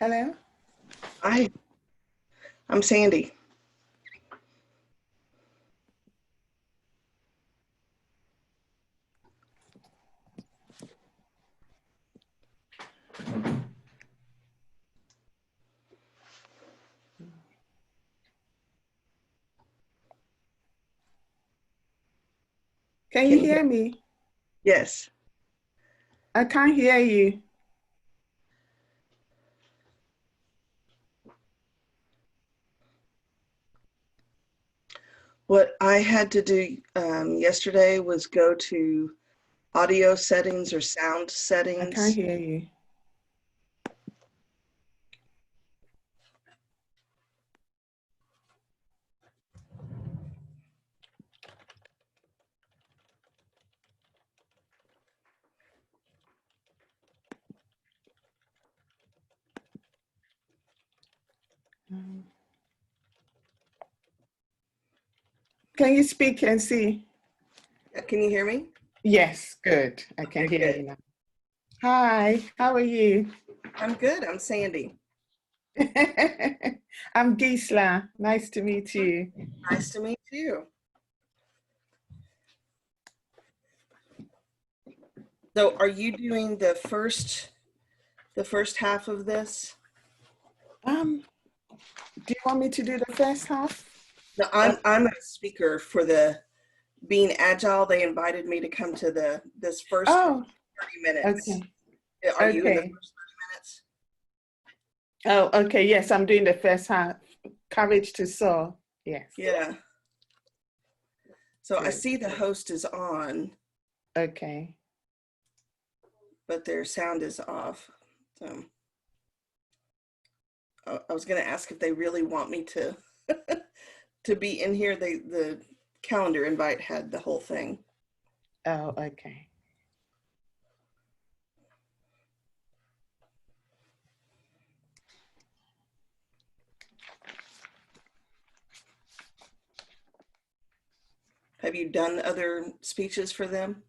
Hello? Hi, I'm Sandy. Can you hear me? Yes. I can't hear you. What I had to do yesterday was go to audio settings or sound I settings. can't hear you. Can you speak and see? Can you hear me? Yes, good. I can Okay, hear good. you now. Hi, how are you? I'm good. I'm Sandy. I'm Gisela. Nice to meet you. Nice to meet you. So are you doing the first half of this? Do you want me to do the first half? No, I'm a speaker for the Being Agile. They invited me to come to this first 30 minutes. Okay. Are you in the Okay. first 30 minutes? Oh, okay. Yes, I'm doing the first half. Courage to soar. Yes. Yeah. So I Good. see the host is on, Okay. but their sound is off. So I was going to ask if they really want me to to be in here. The calendar invite had the whole thing. Oh, okay. Have you done other speeches for them?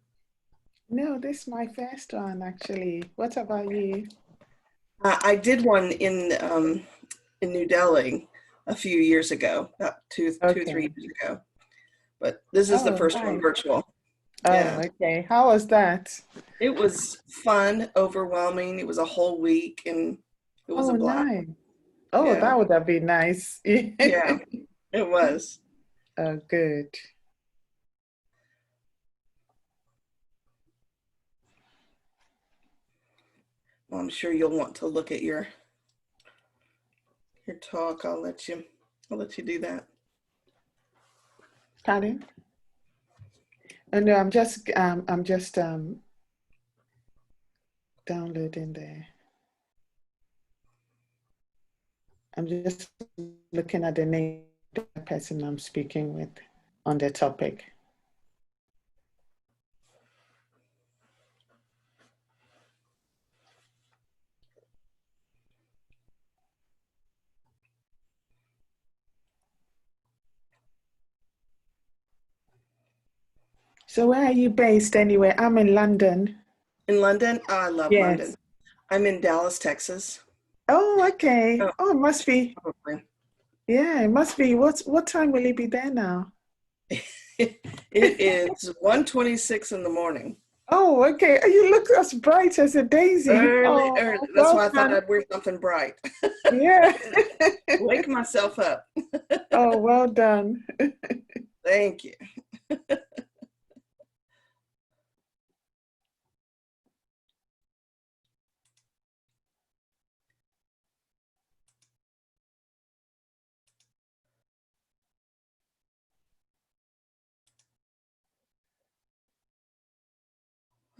No, this is my first one actually. What about you? I did one in New Delhi a few years ago, about two or 3 years ago. But this is the first one virtual. Oh, Yeah. okay. How was that? It was fun, overwhelming. It was a whole week, and it was a blast. Nice. Oh, Yeah. that would have been nice. Yeah, it was. Oh, good. Well, I'm sure you'll want to look at your talk. I'll let you do that. Pardon? Oh no, I'm just downloading there. I'm just looking at the name of the person I'm speaking with on the topic. So where are you based anyway? I'm in London. In London? Oh, I love London. Yes. I'm in Dallas, Texas. Oh, okay. Oh, Oh, it must be. probably. Yeah, it must be. What time will it be there now? It is 1:26 in the morning. Oh, okay. You look as bright as a daisy. Early, Oh, early. That's well why I thought done. I'd wear something bright. Yeah. Wake myself up. Oh, well done. Thank you.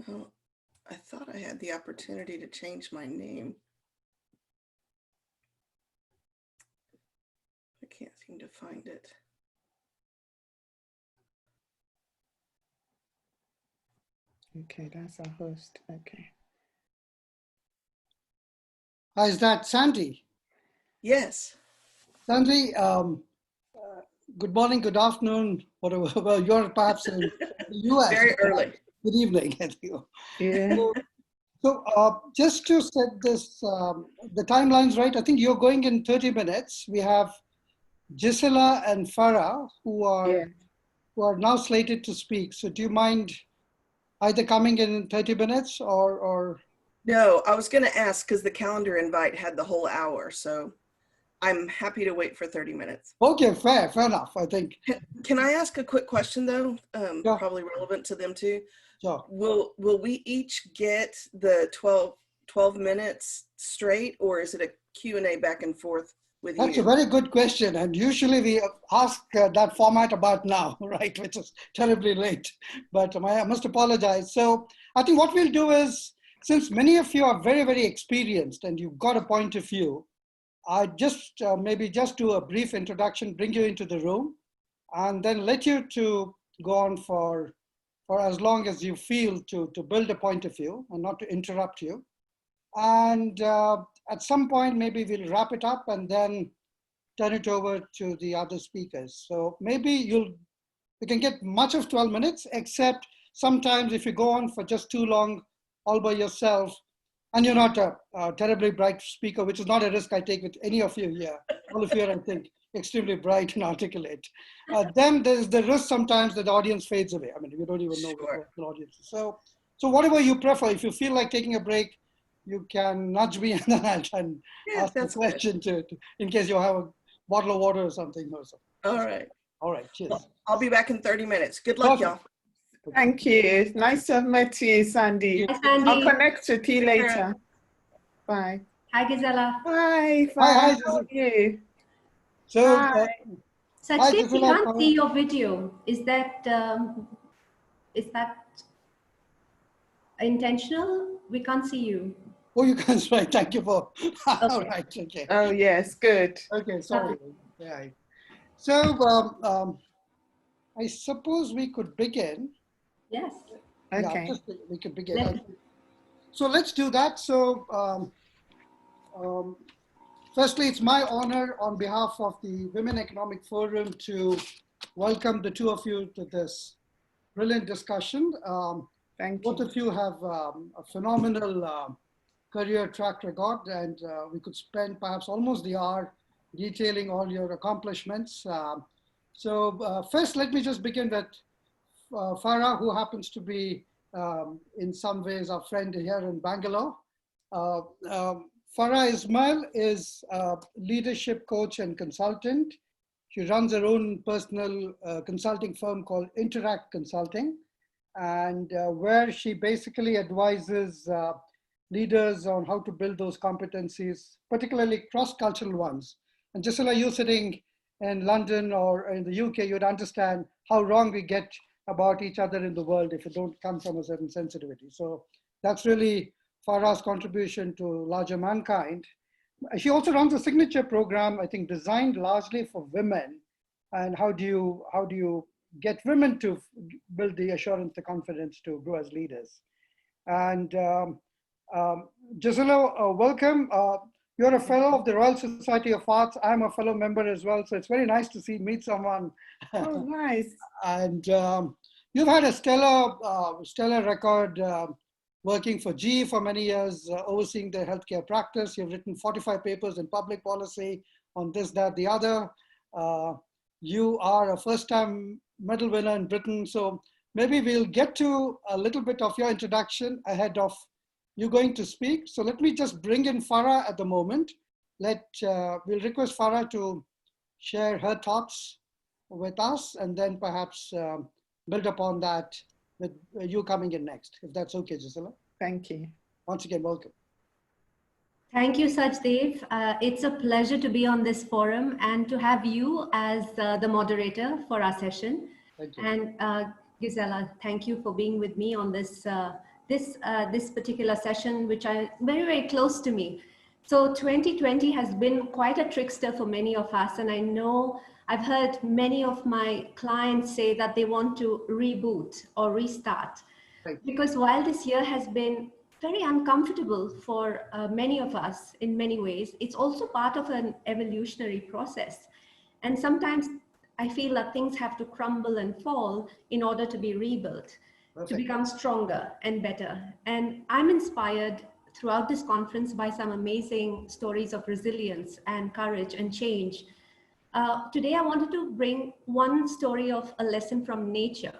Well, I thought I had the opportunity to change my name. I can't seem to find it. Okay, that's our host. Okay. Hi, is that Sandy? Yes. Sandy, good morning, good afternoon, whatever. Well, you're perhaps in the US. Very early. Good evening. Yeah. So just to set this, the timelines right, I think you're going in 30 minutes. We have Gisela and Farah who are now slated to speak. So do you mind either coming in 30 minutes or? No, I was going to ask because the calendar invite had the whole hour. So I'm happy to wait for 30 minutes. Okay, fair enough, I think. Can I ask a quick question though? Sure. Probably relevant to them too. Sure. Will we each get the 12 minutes straight, or is it a Q&A back and forth with you? That's a very good question. And usually we ask that format about now, right? Which is terribly late, but I must apologize. So I think what we'll do is, since many of you are very, very experienced and you've got a point of view, I just maybe just do a brief introduction, bring you into the room, and then let you to go on for as long as you feel to build a point of view and not to interrupt you. And at some point, maybe we'll wrap it up and then turn it over to the other speakers. So maybe you can get much of 12 minutes, except sometimes if you go on for just too long all by yourself, and you're not a terribly bright speaker, which is not a risk I take with any of you here. All of you are, I think, extremely bright and articulate. Then there's the risk sometimes that the audience fades away. I mean, you don't even know what the audience is. So whatever you prefer, if you feel like taking a break, you can nudge me and then I'll try and ask a question in case you have a bottle of water or something. All right. All right, cheers. Well, I'll be back in 30 minutes. Good luck, y'all. Thank you. Nice to have met you, Sandy. Hi, Sandy. I'll connect with you later. Bye. Hi, Gisela. Hi. Hi, how are you? So, Sachin, we can't see your video. Is that intentional? We can't see you. Oh, you can, right. Thank you for, Okay. all right, okay. Oh, yes, good. Okay, sorry. Yeah. So I suppose we could begin. Yes. Okay. Yeah, we could begin. So let's do that. So firstly, it's my honor on behalf of the Women Economic Forum to welcome the two of you to this brilliant discussion. Thank you. Both of you have a phenomenal career track record, and we could spend perhaps almost the hour detailing all your accomplishments. So first, let me just begin with Farah, who happens to be in some ways our friend here in Bangalore. Farah Ismail is a leadership coach and consultant. She runs her own personal consulting firm called Interact Consulting, and where she basically advises leaders on how to build those competencies, particularly cross-cultural ones. And Gisela, you sitting in London or in the UK, you'd understand how wrong we get about each other in the world if it don't come from a certain sensitivity. So that's really Farah's contribution to larger mankind. She also runs a signature program, I think, designed largely for women. And how do you get women to build the assurance, the confidence to grow as leaders? And Gisela, welcome. You're a fellow of the Royal Society of Arts. I'm a fellow member as well. So it's very nice to meet someone. Oh, nice. And you've had a stellar record working for GE for many years, overseeing their healthcare practice. You've written 45 papers in public policy on this, that, the other. You are a first-time medal winner in Britain. So maybe we'll get to a little bit of your introduction ahead of you going to speak. So let me just bring in Farah at the moment. We'll request Farah to share her thoughts with us, and then perhaps build upon that with you coming in next, if that's okay, Gisela. Thank you. Once again, welcome. Thank you, Sajdev. It's a pleasure to be on this forum and to have you as the moderator for our session. Thank you. And Gisela, thank you for being with me on this this particular session, which is very, very close to me. So 2020 has been quite a trickster for many of us. And I know I've heard many of my clients say that they want to reboot or restart. Right. Because while this year has been very uncomfortable for many of us in many ways, it's also part of an evolutionary process. And sometimes I feel that things have to crumble and fall in order to be rebuilt. to become stronger and better. And I'm inspired throughout this conference by some amazing stories of resilience and courage and change. Today, I wanted to bring one story of a lesson from nature,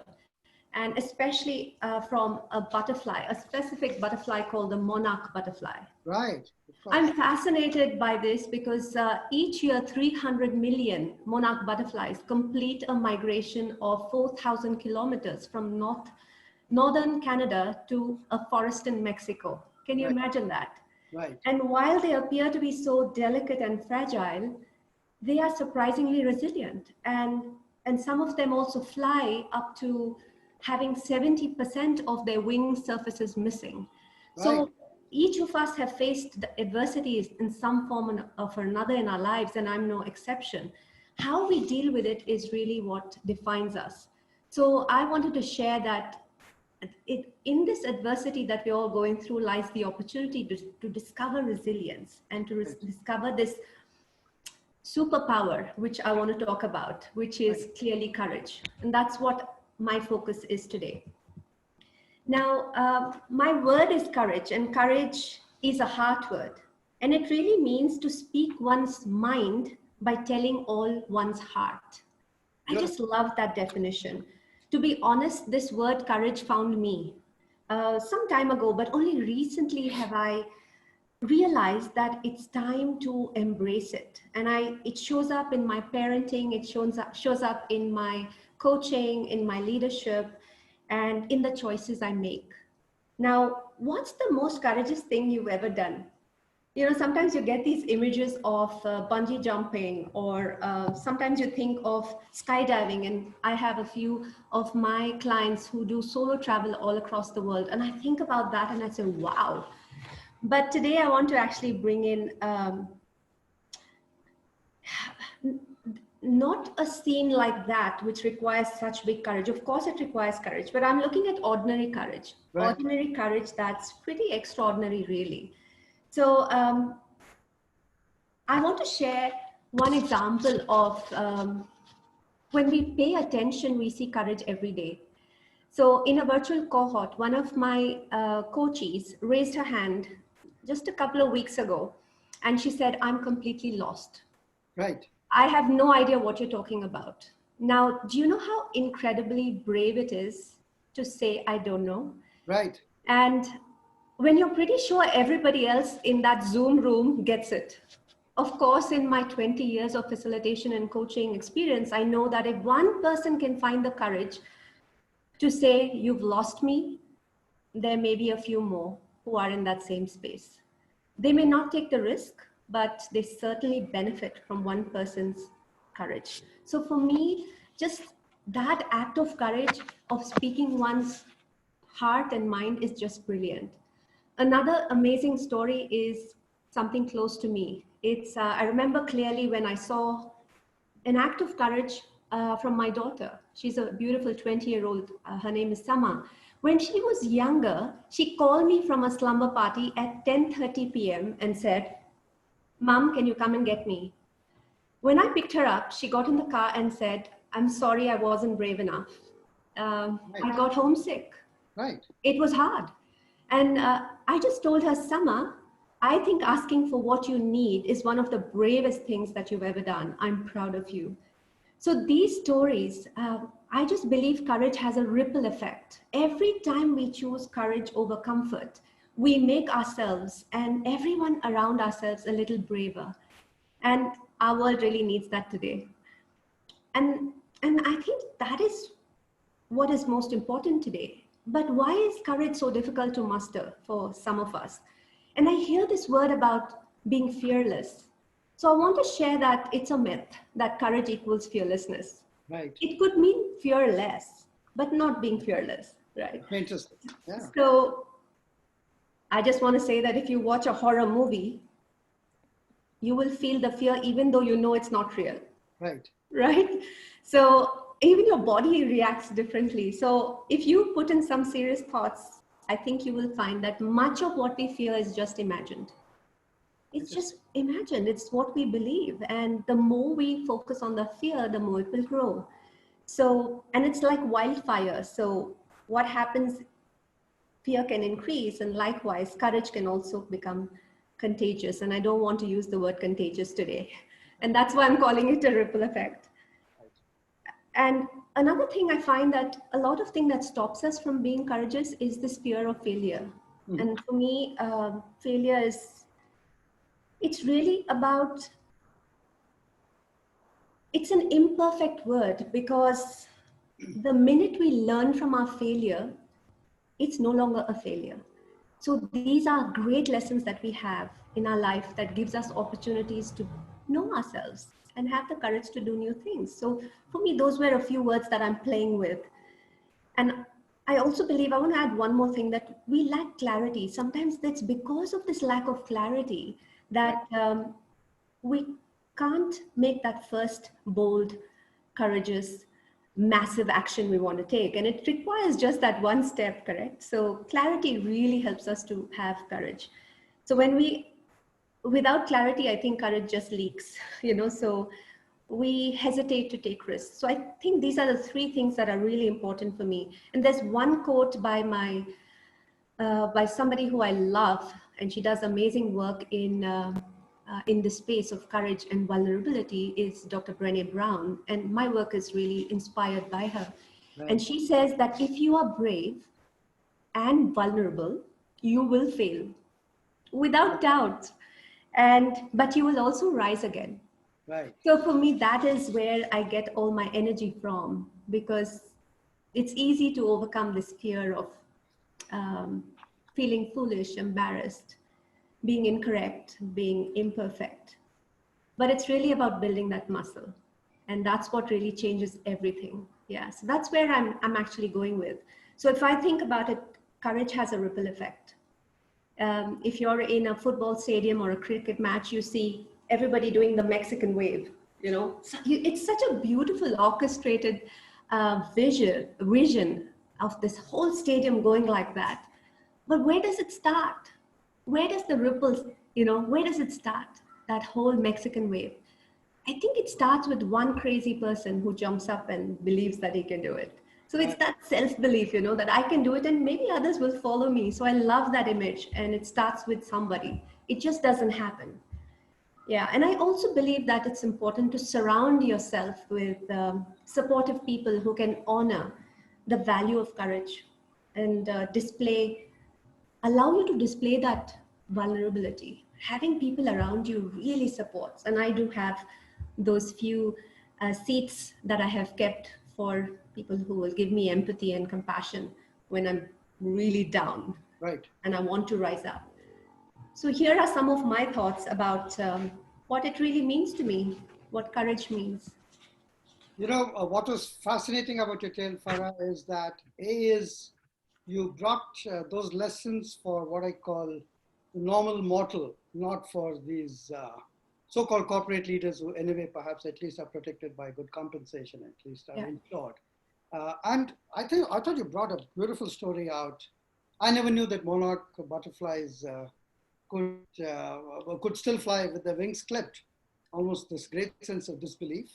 and especially from a butterfly, a specific butterfly called the monarch butterfly. Right. I'm fascinated by this because each year 300 million monarch butterflies complete a migration of 4,000 kilometers from northern Canada to a forest in Mexico. Can you imagine that? Right. And while they appear to be so delicate and fragile, they are surprisingly resilient. And some of them also fly up to having 70% of their wing surfaces missing. Right. So each of us have faced the adversities in some form or another in our lives, and I'm no exception. How we deal with it is really what defines us. So I wanted to share that in this adversity that we're all going through lies the opportunity to discover resilience and to discover this superpower, which I want to talk about, which is clearly courage. And that's what my focus is today. Now, my word is courage, and courage is a heart word. And it really means to speak one's mind by telling all one's heart. I just love that definition. To be honest, this word courage found me some time ago, but only recently have I realized that it's time to embrace it. And it shows up in my parenting, it shows up in my coaching, in my leadership, and in the choices I make. Now, what's the most courageous thing you've ever done? You know, sometimes you get these images of bungee jumping, or sometimes you think of skydiving. And I have a few of my clients who do solo travel all across the world. And I think about that and I say, wow. But today I want to actually bring in not a scene like that, which requires such big courage. Of course, it requires courage, but I'm looking at ordinary courage, ordinary courage that's pretty extraordinary, really. So I want to share one example of when we pay attention, we see courage every day. So in a virtual cohort, one of my coaches raised her hand just a couple of weeks ago, and she said, I'm completely lost. Right. I have no idea what you're talking about. Now, do you know how incredibly brave it is to say, I don't know? Right. And when you're pretty sure everybody else in that Zoom room gets it. Of course, in my 20 years of facilitation and coaching experience, I know that if one person can find the courage to say, you've lost me, there may be a few more who are in that same space. They may not take the risk, but they certainly benefit from one person's courage. So for me, just that act of courage of speaking one's heart and mind is just brilliant. Another amazing story is something close to me. It's, I remember clearly when I saw an act of courage from my daughter. She's a beautiful 20-year-old. Her name is Sama. When she was younger, she called me from a slumber party at 10:30 p.m. and said, Mom, can you come and get me? When I picked her up, she got in the car and said, I'm sorry, I wasn't brave enough. I got homesick. Right. It was hard. And I just told her, Sama, I think asking for what you need is one of the bravest things that you've ever done. I'm proud of you. So these stories, I just believe courage has a ripple effect. Every time we choose courage over comfort, we make ourselves and everyone around ourselves a little braver. And our world really needs that today. And I think that is what is most important today. But why is courage so difficult to muster for some of us? And I hear this word about being fearless. So I want to share that it's a myth that courage equals fearlessness. Right. It could mean fearless, but not being fearless, right? Interesting. Yeah. So I just want to say that if you watch a horror movie, you will feel the fear even though you know it's not real. Right. Right? So even your body reacts differently. So if you put in some serious thoughts, I think you will find that much of what we fear is just imagined. It's just imagined. It's what we believe. And the more we focus on the fear, the more it will grow. So, and it's like wildfire. So what happens, fear can increase, and likewise, courage can also become contagious. And I don't want to use the word contagious today. And that's why I'm calling it a ripple effect. And another thing I find that a lot of thing that stops us from being courageous is this fear of failure. Mm-hmm. And for me, failure is, it's really about, it's an imperfect word, because the minute we learn from our failure, it's no longer a failure. So these are great lessons that we have in our life that gives us opportunities to know ourselves and have the courage to do new things. So for me, those were a few words that I'm playing with. And I also believe, I want to add one more thing, that we lack clarity. Sometimes that's because of this lack of clarity that we can't make that first bold, courageous, massive action we want to take. And it requires just that one step, correct? So clarity really helps us to have courage. So without clarity, I think courage just leaks, so we hesitate to take risks. So I think these are the three things that are really important for me. And there's one quote by somebody who I love, and she does amazing work in the space of courage and vulnerability, is Dr. Brené Brown. And my work is really inspired by her. Right. And she says that if you are brave and vulnerable, you will fail without doubt. But you will also rise again. Right. So for me, that is where I get all my energy from, because it's easy to overcome this fear of feeling foolish, embarrassed, being incorrect, being imperfect. But it's really about building that muscle. And that's what really changes everything. Yeah, so that's where I'm actually going with. So if I think about it, courage has a ripple effect. If you're in a football stadium or a cricket match, you see everybody doing the Mexican wave, It's such a beautiful orchestrated vision of this whole stadium going like that. But where does it start? Where does the ripples, where does it start? That whole Mexican wave. I think it starts with one crazy person who jumps up and believes that he can do it. So it's that self-belief, that I can do it and maybe others will follow me. So I love that image, and it starts with somebody. It just doesn't happen. Yeah, and I also believe that it's important to surround yourself with supportive people who can honor the value of courage and allow you to display that vulnerability. Having people around you really supports. And I do have those few seats that I have kept for people who will give me empathy and compassion when I'm really down. Right. And I want to rise up. So here are some of my thoughts about what it really means to me, what courage means. What was fascinating about your tale, Farah, is that you brought those lessons for what I call the normal mortal, not for these so-called corporate leaders who anyway perhaps at least are protected by good compensation, at least are insured. And I thought you brought a beautiful story out. I never knew that monarch butterflies could still fly with their wings clipped. Almost this great sense of disbelief.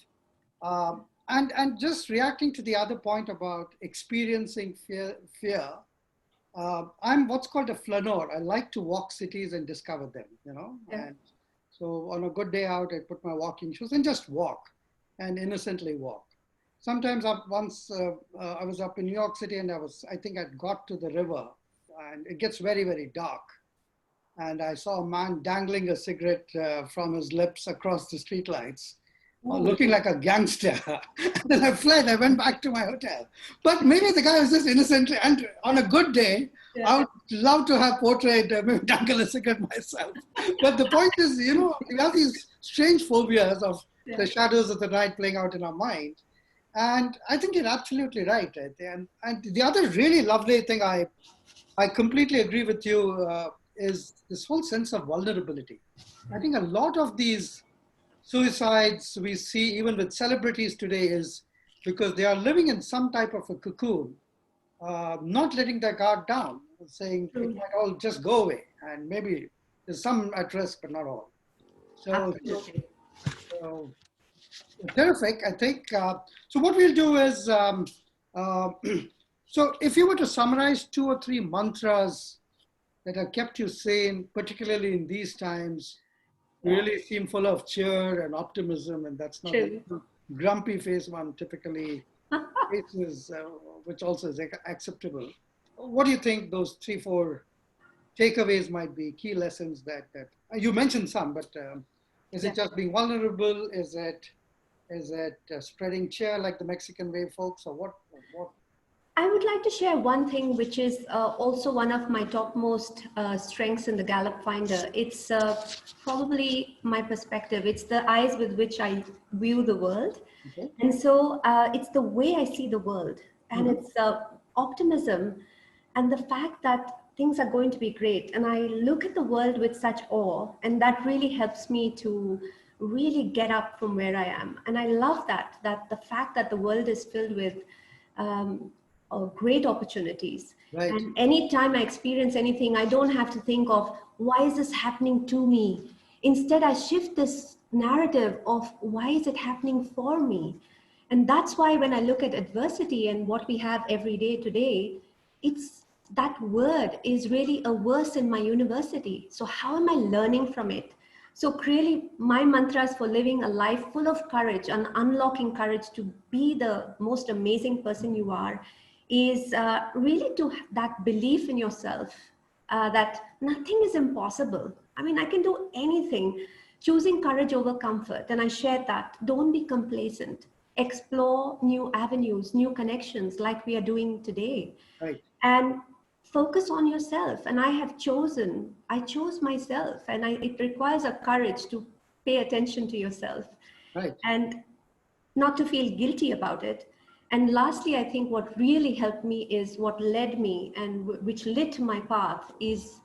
And just reacting to the other point about experiencing fear, I'm what's called a flaneur. I like to walk cities and discover them, Yeah. And so on a good day out, I put my walking shoes and just walk and innocently walk. Sometimes I was up in New York City, and I think I'd got to the river, and it gets very, very dark. And I saw a man dangling a cigarette from his lips across the streetlights, looking like a gangster. And then I fled. I went back to my hotel. But maybe the guy was just innocently, and on a good day, I would love to have portrayed, maybe dangle a cigarette myself. But the point is, we have these strange phobias of the shadows of the night playing out in our mind. And I think you're absolutely right. And the other really lovely thing I completely agree with you is this whole sense of vulnerability. I think a lot of these suicides we see even with celebrities today is because they are living in some type of a cocoon, not letting their guard down, saying it might all just go away. And maybe there's some at risk, but not all. So terrific, I think. So what we'll do is, So if you were to summarize 2 or 3 mantras that have kept you sane, particularly in these times, really seem full of cheer and optimism, and that's not the grumpy face one typically faces, which also is acceptable. What do you think those 3, 4 takeaways might be, key lessons that you mentioned some, but is it just being vulnerable? Is it spreading cheer like the Mexican way folks, or what? I would like to share one thing, which is also one of my topmost strengths in the Gallup Finder. It's probably my perspective. It's the eyes with which I view the world. Okay. And so it's the way I see the world. And it's optimism and the fact that things are going to be great. And I look at the world with such awe, and that really helps me to really get up from where I am. And I love that the fact that the world is filled with great opportunities. Right. And anytime I experience anything, I don't have to think of, why is this happening to me? Instead, I shift this narrative of, why is it happening for me? And that's why when I look at adversity and what we have every day today, it's that word is really a verse in my university. So how am I learning from it? So really, my mantras for living a life full of courage and unlocking courage to be the most amazing person you are is really to that belief in yourself, that nothing is impossible. I mean, I can do anything. Choosing courage over comfort. And I share that. Don't be complacent. Explore new avenues, new connections like we are doing today. Right. And focus on yourself. And I chose myself, and it requires a courage to pay attention to yourself. Right. And not to feel guilty about it. And lastly, I think what really helped me is what led me and which lit my path is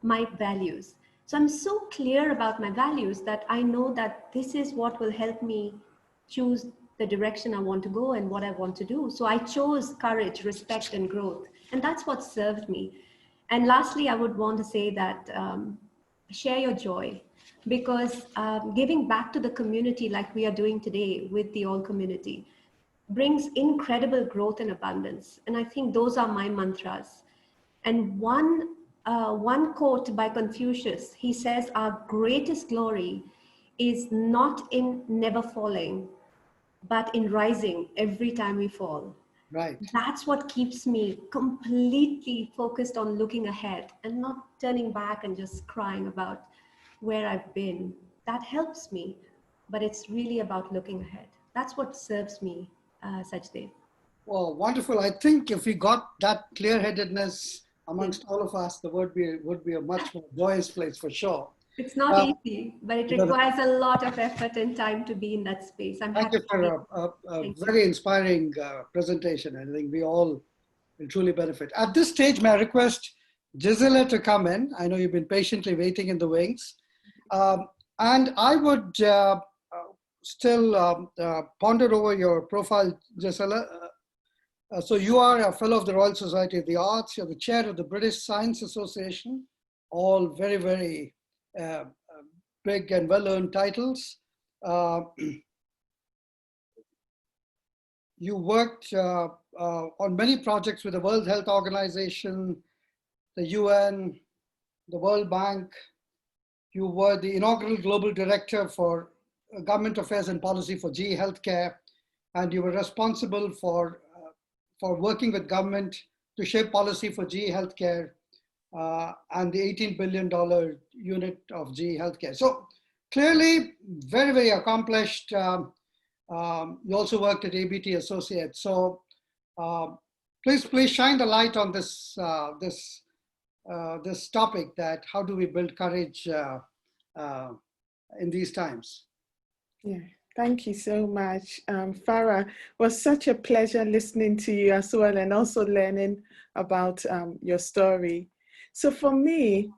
my values. So I'm so clear about my values that I know that this is what will help me choose the direction I want to go and what I want to do. So I chose courage, respect, and growth. And that's what served me. And lastly, I would want to say that share your joy, because giving back to the community like we are doing today with the All community brings incredible growth and abundance. And I think those are my mantras. And one quote by Confucius, he says, our greatest glory is not in never falling, but in rising every time we fall. Right. That's what keeps me completely focused on looking ahead and not turning back and just crying about where I've been. That helps me, but it's really about looking ahead. That's what serves me, Sajdev. Well, wonderful. I think if we got that clear-headedness amongst all of us, the world would be a much more joyous place for sure. It's not easy, but it requires a lot of effort and time to be in that space. Thank you for a very inspiring presentation. I think we all will truly benefit. At this stage, may I request Gisela to come in? I know you've been patiently waiting in the wings. And I would still ponder over your profile, Gisela. So you are a fellow of the Royal Society of the Arts. You're the chair of the British Science Association, all very, very big and well-earned titles. You worked on many projects with the World Health Organization, the UN, the World Bank. You were the inaugural global director for government affairs and policy for GE Healthcare, and you were responsible for working with government to shape policy for GE Healthcare and the $18 billion unit of GE Healthcare. So clearly, very, very accomplished. You also worked at ABT Associates. So please shine the light on this this topic, that how do we build courage in these times? Yeah, thank you so much. Farah, it was such a pleasure listening to you as well, and also learning about your story. So for me,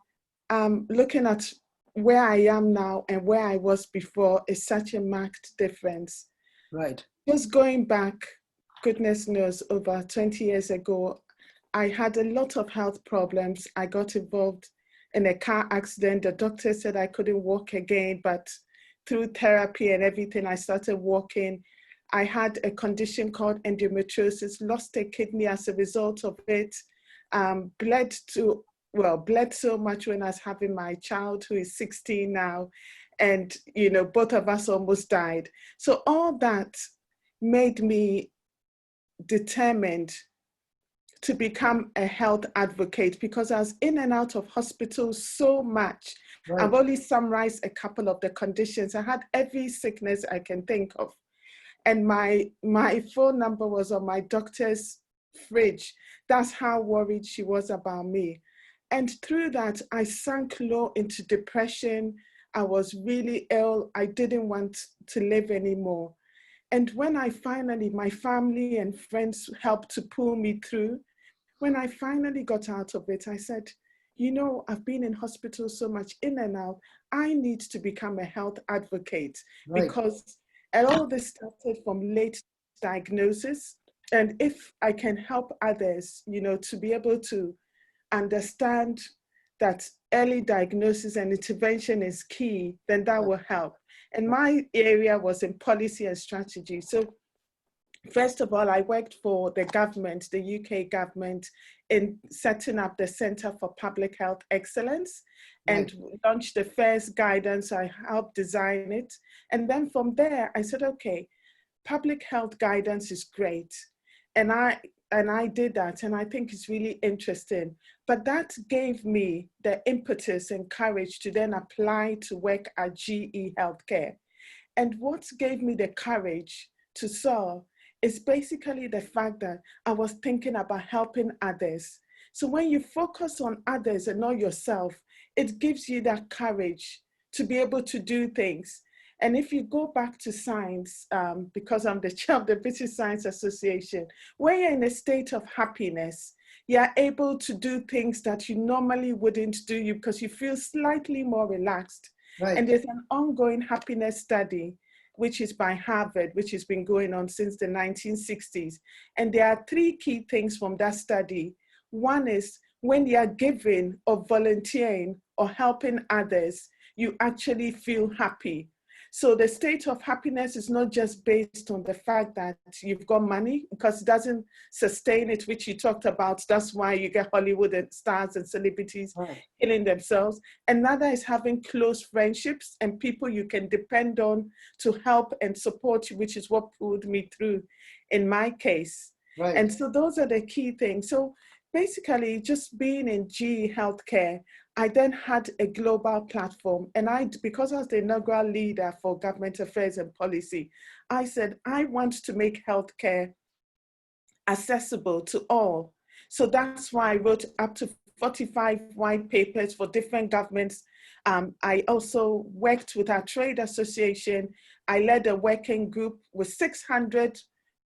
looking at where I am now and where I was before is such a marked difference. Right. Just going back, goodness knows, over 20 years ago, I had a lot of health problems. I got involved in a car accident. The doctor said I couldn't walk again, but through therapy and everything, I started walking. I had a condition called endometriosis, lost a kidney as a result of it, bled so much when I was having my child, who is 16 now, and, you know, both of us almost died. So all that made me determined to become a health advocate, because I was in and out of hospitals so much. Right. I've only summarized a couple of the conditions. I had every sickness I can think of. And my phone number was on my doctor's fridge. That's how worried she was about me. And through that, I sank low into depression. I was really ill. I didn't want to live anymore. And when I finally, my family and friends helped to pull me through, when I finally got out of it, I said, you know, I've been in hospital so much, in and out. I need to become a health advocate, Right. because all this started from late diagnosis. And if I can help others, you know, to be able to understand that early diagnosis and intervention is key, then that will help. And my area was in policy and strategy. So first of all, I worked for the government, the UK government, in setting up the Centre for Public Health Excellence, and launched the first guidance. I helped design it. And then from there, I said, okay, public health guidance is great. And I did that, and I think it's really interesting. But that gave me the impetus and courage to then apply to work at GE Healthcare. And what gave me the courage to solve is basically the fact that I was thinking about helping others. So when you focus on others and not yourself, it gives you that courage to be able to do things. And if you go back to science, because I'm the chair of the British Science Association, when you're in a state of happiness, you're able to do things that you normally wouldn't do, because you feel slightly more relaxed. Right. And there's an ongoing happiness study, which is by Harvard, which has been going on since the 1960s. And there are 3 key things from that study. One is when you are giving or volunteering or helping others, you actually feel happy. So the state of happiness is not just based on the fact that you've got money, because it doesn't sustain it, which you talked about. That's why you get Hollywood and stars and celebrities killing themselves. Another is having close friendships and people you can depend on to help and support you, which is what pulled me through in my case. Right. And so those are the key things. So basically, just being in GE Healthcare, I then had a global platform. And because I was the inaugural leader for government affairs and policy, I said, I want to make healthcare accessible to all. So that's why I wrote up to 45 white papers for different governments. I also worked with our trade association. I led a working group with 600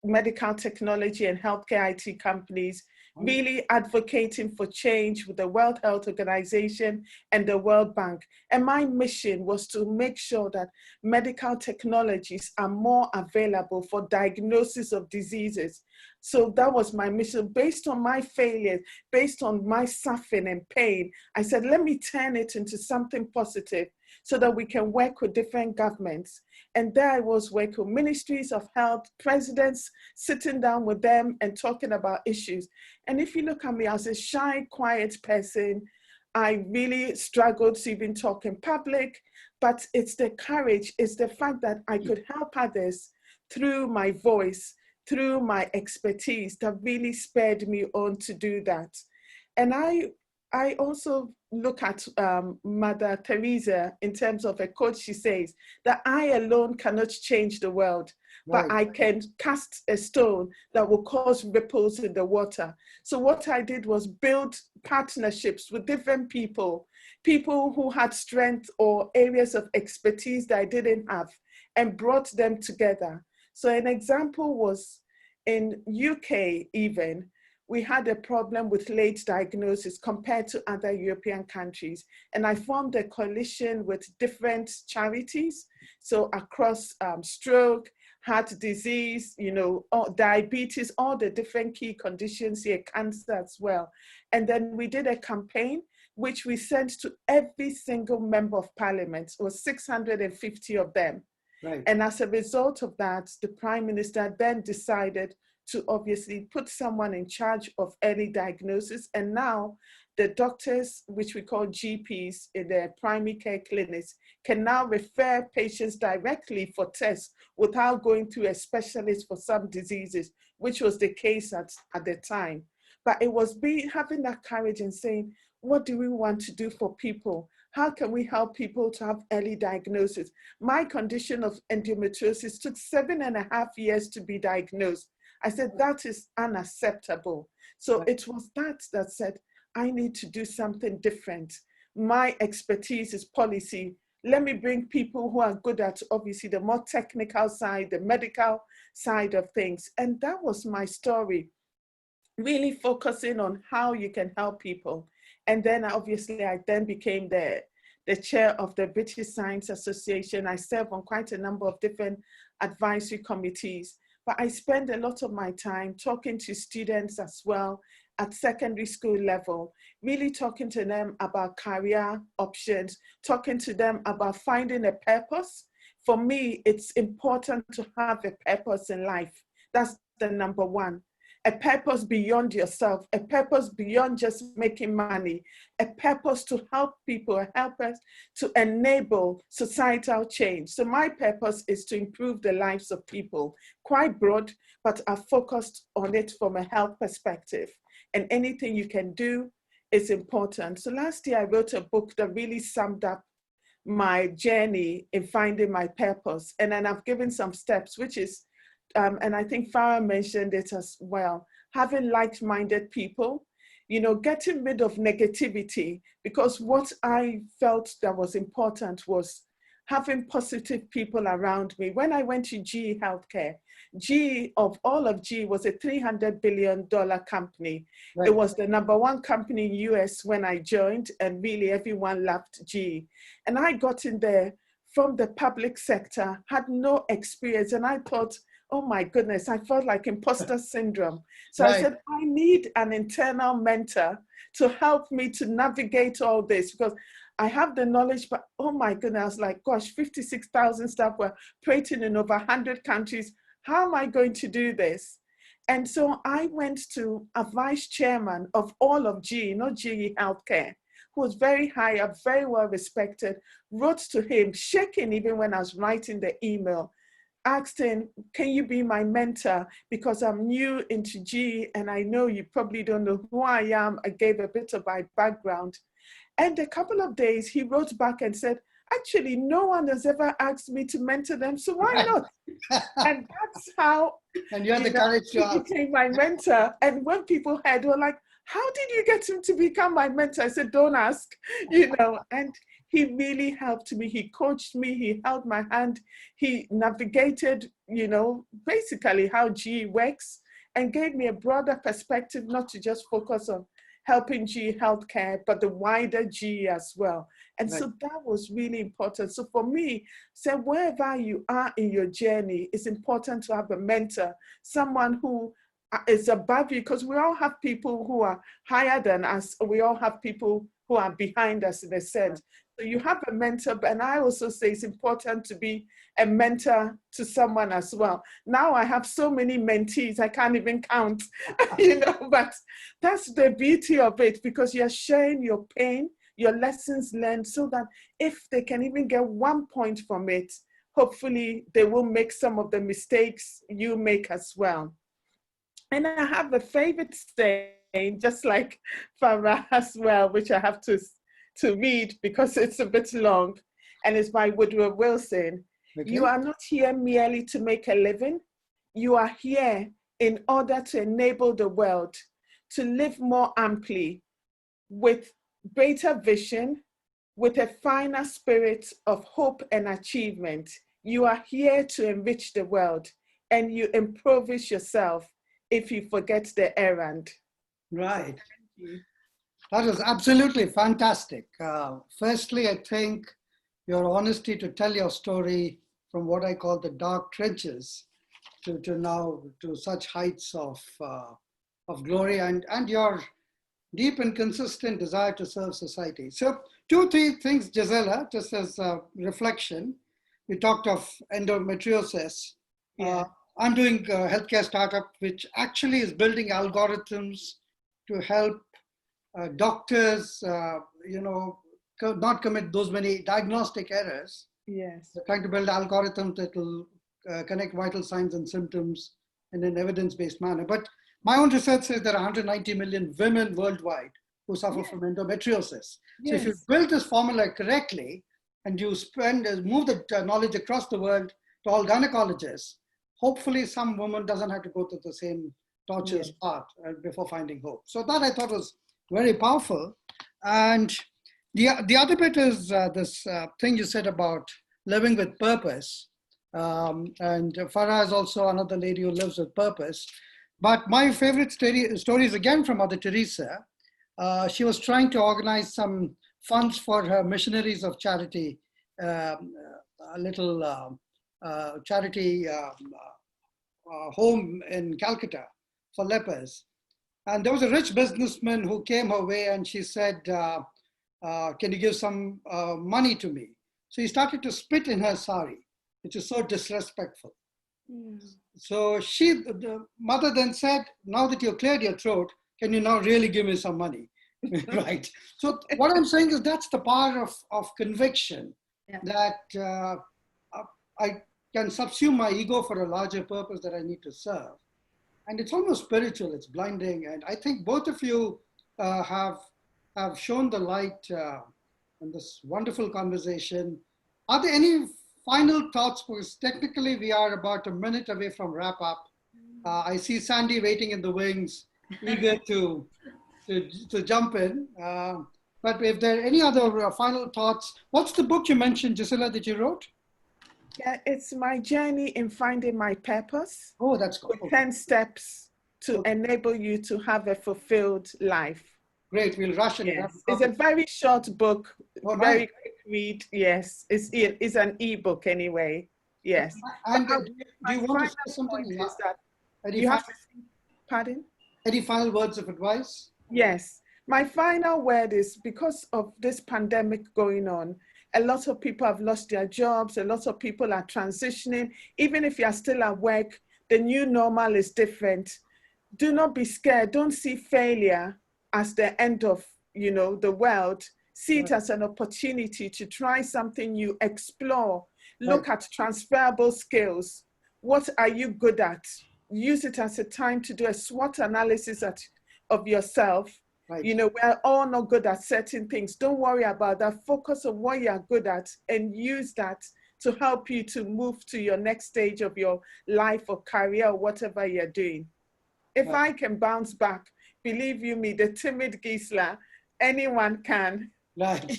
medical technology and healthcare IT companies, really advocating for change with the World Health Organization and the World Bank. And my mission was to make sure that medical technologies are more available for diagnosis of diseases. So that was my mission. Based on my failures, based on my suffering and pain, I said, let me turn it into something positive so that we can work with different governments. And there I was working with ministries of health, presidents, sitting down with them and talking about issues. And if you look at me, I was a shy, quiet person. I really struggled to even talk in public, but it's the courage, it's the fact that I could help others through my voice, through my expertise, that really spurred me on to do that. And I also look at Mother Teresa in terms of a quote. She says that I alone cannot change the world, but I can cast a stone that will cause ripples in the water. So what I did was build partnerships with different people who had strength or areas of expertise that I didn't have, and brought them together. So an example was in UK even, we had a problem with late diagnosis compared to other European countries. And I formed a coalition with different charities. So across stroke, heart disease, diabetes, all the different key conditions here, cancer as well. And then we did a campaign which we sent to every single member of parliament. It was 650 of them. Right. And as a result of that, the Prime Minister then decided to obviously put someone in charge of early diagnosis. And now the doctors, which we call GPs in their primary care clinics, can now refer patients directly for tests without going to a specialist for some diseases, which was the case at the time. But it was having that courage and saying, what do we want to do for people? How can we help people to have early diagnosis? My condition of endometriosis took 7.5 years to be diagnosed. I said, that is unacceptable. So it was that said, I need to do something different. My expertise is policy. Let me bring people who are good at, obviously, the more technical side, the medical side of things. And that was my story, really focusing on how you can help people. And then obviously I then became the chair of the British Science Association. I serve on quite a number of different advisory committees, but I spend a lot of my time talking to students as well at secondary school level, really talking to them about career options, talking to them about finding a purpose. For me, it's important to have a purpose in life. That's the number one. A purpose beyond yourself, a purpose beyond just making money, a purpose to help people, help us to enable societal change. So my purpose is to improve the lives of people, quite broad, but I've focused on it from a health perspective. And anything you can do is important. So last year I wrote a book that really summed up my journey in finding my purpose. And then I've given some steps, which is, and I think Farah mentioned it as well, having like-minded people, you know, getting rid of negativity, because what I felt that was important was having positive people around me. When I went to GE Healthcare, GE, of all of GE, was a $300 billion company. Right. It was the #1 company in US when I joined, and really everyone loved GE. And I got in there from the public sector, had no experience, and I thought, oh my goodness, I felt like imposter syndrome. So right. I said, I need an internal mentor to help me to navigate all this, because I have the knowledge, but oh my goodness, like, gosh, 56,000 staff were operating in over 100 countries. How am I going to do this? And so I went to a vice chairman of all of GE, not GE Healthcare, who was very high up, very well respected, wrote to him, shaking even when I was writing the email, asked him, can you be my mentor? Because I'm new into GE and I know you probably don't know who I am. I gave a bit of my background. And a couple of days he wrote back and said, actually, no one has ever asked me to mentor them, so why not? And that's how and you had the courage to he became my mentor. And when people heard, they were like, how did you get him to become my mentor? I said, don't ask, you know. And he really helped me. He coached me. He held my hand. He navigated, you know, basically how GE works, and gave me a broader perspective, not to just focus on helping GE Healthcare, but the wider GE as well. And right. So that was really important. So for me, so wherever you are in your journey, it's important to have a mentor, someone who is above you, because we all have people who are higher than us. We all have people who are behind us in a sense. So you have a mentor, and I also say it's important to be a mentor to someone as well. Now I have so many mentees, I can't even count, you know, but that's the beauty of it, because you're sharing your pain, your lessons learned, so that if they can even get 1 point from it, hopefully they will make some of the mistakes you make as well. And I have a favorite saying, just like Farah as well, which I have to read because it's a bit long, and it's by Woodrow Wilson. Okay. You are not here merely to make a living. You are here in order to enable the world to live more amply, with greater vision, with a finer spirit of hope and achievement. You are here to enrich the world, and you improvise yourself if you forget the errand. Right. That was absolutely fantastic. Firstly, I think your honesty to tell your story from what I call the dark trenches to now to such heights of glory, and your deep and consistent desire to serve society. So 2-3 things, Gisela, just as a reflection. we talked of endometriosis. Yeah. I'm doing a healthcare startup, which actually is building algorithms to help doctors, not commit those many diagnostic errors. Yes. We're trying to build algorithms that will connect vital signs and symptoms in an evidence-based manner. But my own research says there are 190 million women worldwide who suffer from endometriosis. Yes. So if you build this formula correctly and you move the knowledge across the world to all gynecologists, hopefully some woman doesn't have to go through the same torturous path before finding hope. So that I thought was very powerful. And the other bit is this thing you said about living with purpose. And Farah is also another lady who lives with purpose. But my favorite story is again from Mother Teresa. She was trying to organize some funds for her missionaries of charity, a little charity home in Calcutta for lepers. And there was a rich businessman who came her way and she said, can you give some money to me? So he started to spit in her sari, which is so disrespectful. So the mother then said, now that you've cleared your throat, can you now really give me some money? Right. So what I'm saying is that's the power of conviction, that I can subsume my ego for a larger purpose that I need to serve. And it's almost spiritual, it's blinding. And I think both of you have shown the light in this wonderful conversation. Are there any final thoughts? Because technically we are about a minute away from wrap up. I see Sandy waiting in the wings, eager to jump in. But if there are any other final thoughts, what's the book you mentioned, Gisela, that you wrote? Yeah, it's my journey in finding my purpose. Oh, that's cool. With 10 steps to enable you to have a fulfilled life. Great, we'll rush it. Yes. It's a very short book, very quick read. Yes, it's an ebook anyway. Yes. And do you want to say something? Pardon? Any final words of advice? Yes. My final word is, because of this pandemic going on, a lot of people have lost their jobs. A lot of people are transitioning. Even if you are still at work, the new normal is different. Do not be scared. Don't see failure as the end of, the world. See it as an opportunity to try something new, explore, look at transferable skills. What are you good at? Use it as a time to do a SWOT analysis of yourself. We're all not good at certain things. Don't worry about that. Focus on what you're good at and use that to help you to move to your next stage of your life or career or whatever you're doing. If I can bounce back, believe you me, the timid Gisela, anyone can. Right.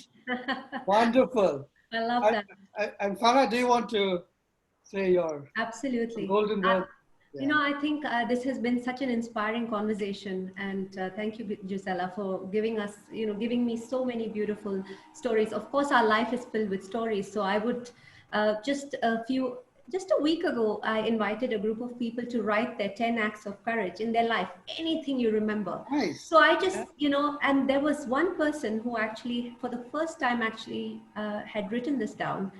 Wonderful. I love that. And Farah, do you want to say your golden word? I think this has been such an inspiring conversation, and thank you, Gisela, for giving me so many beautiful stories. Of course, our life is filled with stories. So I would just a week ago, I invited a group of people to write their 10 acts of courage in their life, anything you remember. Nice. So I just, and there was one person who actually, for the first time, had written this down,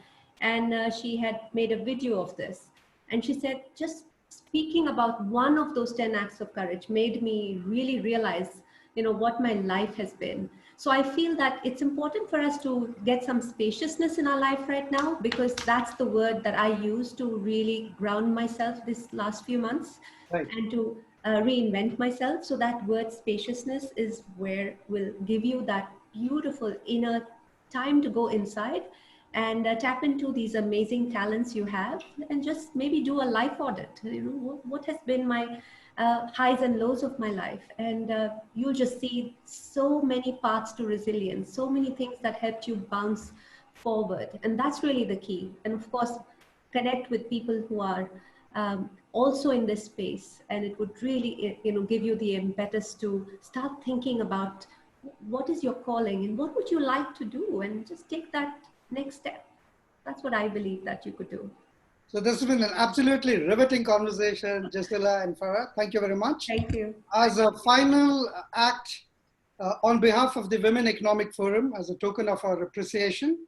and she had made a video of this. And she said, just speaking about one of those 10 acts of courage made me really realize, what my life has been. So I feel that it's important for us to get some spaciousness in our life right now, because that's the word that I use to really ground myself this last few months, and to reinvent myself. So that word spaciousness is where will give you that beautiful inner time to go inside and tap into these amazing talents you have, and just maybe do a life audit. What has been my highs and lows of my life, and you'll just see so many paths to resilience, so many things that helped you bounce forward, and that's really the key. And of course, connect with people who are also in this space, and it would really give you the impetus to start thinking about what is your calling and what would you like to do, and just take that next step. That's what I believe that you could do. So this has been an absolutely riveting conversation, Gisela and Farah. Thank you very much. Thank you. As a final act, on behalf of the Women Economic Forum, as a token of our appreciation,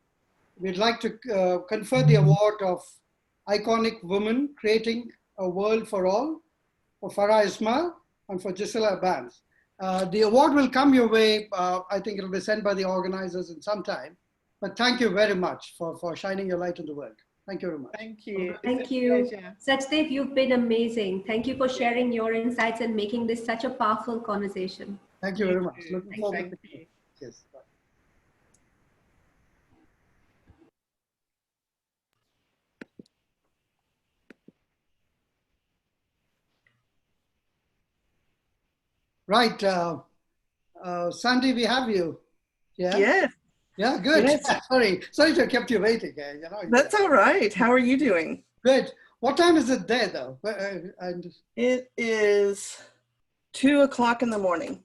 we'd like to confer the award of Iconic Woman Creating a World for All for Farah Ismail and for Gisela Banz. The award will come your way. I think it'll be sent by the organizers in some time. But thank you very much for shining your light on the world. Thank you very much. Thank you. Thank you. Sachdev, you've been amazing. Thank you for sharing your insights and making this such a powerful conversation. Thank you very much. Looking forward to you. Yes. Bye. Right. Sandy, we have you. Yeah. Yes. Yeah, good. Yes. Sorry to have kept you waiting. You know, That's all right. How are you doing? Good. What time is it there, though? It is 2 o'clock in the morning.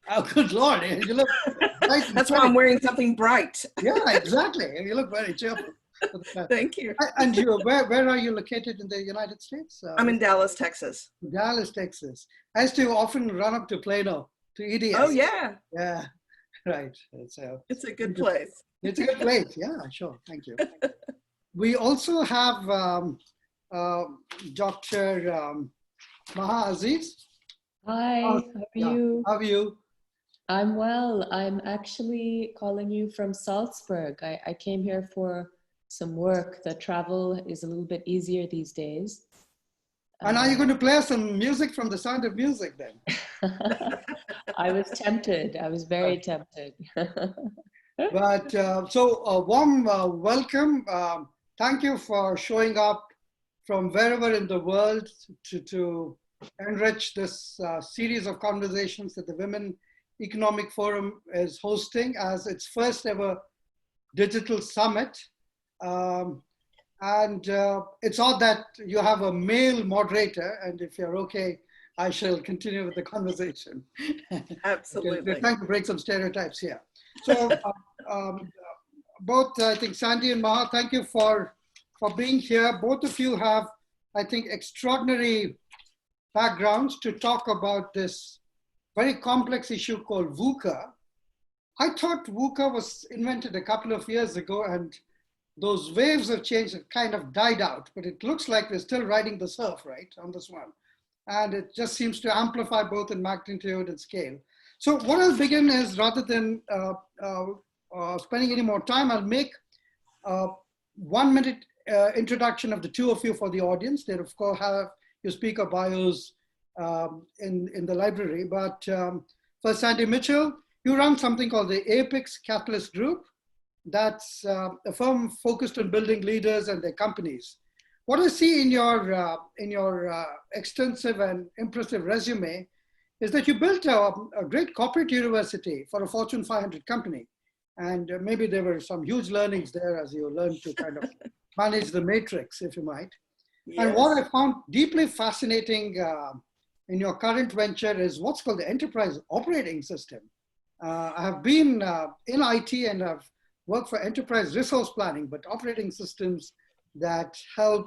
Oh, good Lord. You look bright. That's why I'm wearing something bright. Yeah, exactly. You look very cheerful. Thank you. And where are you located in the United States? I'm in Dallas, Texas. Dallas, Texas. I used to often run up to Plano, to EDS. Oh, yeah. Yeah, right. It's a good place. It's a good place. Yeah, sure. Thank you. We also have Dr. Maha Aziz. Hi, how are you? How are you? I'm well. I'm actually calling you from Salzburg. I came here for some work. The travel is a little bit easier these days. And are you going to play us some music from The Sound of Music then? I was tempted. I was very tempted. But so a warm welcome. Thank you for showing up from wherever in the world to enrich this series of conversations that the Women Economic Forum is hosting as its first ever digital summit. And it's odd that you have a male moderator, and if you're okay, I shall continue with the conversation. Absolutely. We're trying to break some stereotypes here. So both, I think, Sandy and Maha, thank you for being here. Both of you have, I think, extraordinary backgrounds to talk about this very complex issue called VUCA. I thought VUCA was invented a couple of years ago, and those waves of change have kind of died out, but it looks like we're still riding the surf, right, on this one. And it just seems to amplify both in magnitude and scale. So what I'll begin is, rather than spending any more time, I'll make 1 minute introduction of the two of you for the audience. They, of course, have your speaker bios in the library. But for Sandy Mitchell, you run something called the Apex Catalyst Group. That's a firm focused on building leaders and their companies. What I see in your extensive and impressive resume is that you built a great corporate university for a Fortune 500 company. And maybe there were some huge learnings there as you learned to kind of manage the matrix, if you might. Yes. And what I found deeply fascinating in your current venture is what's called the enterprise operating system. I have been in IT and I've worked for enterprise resource planning, but operating systems that help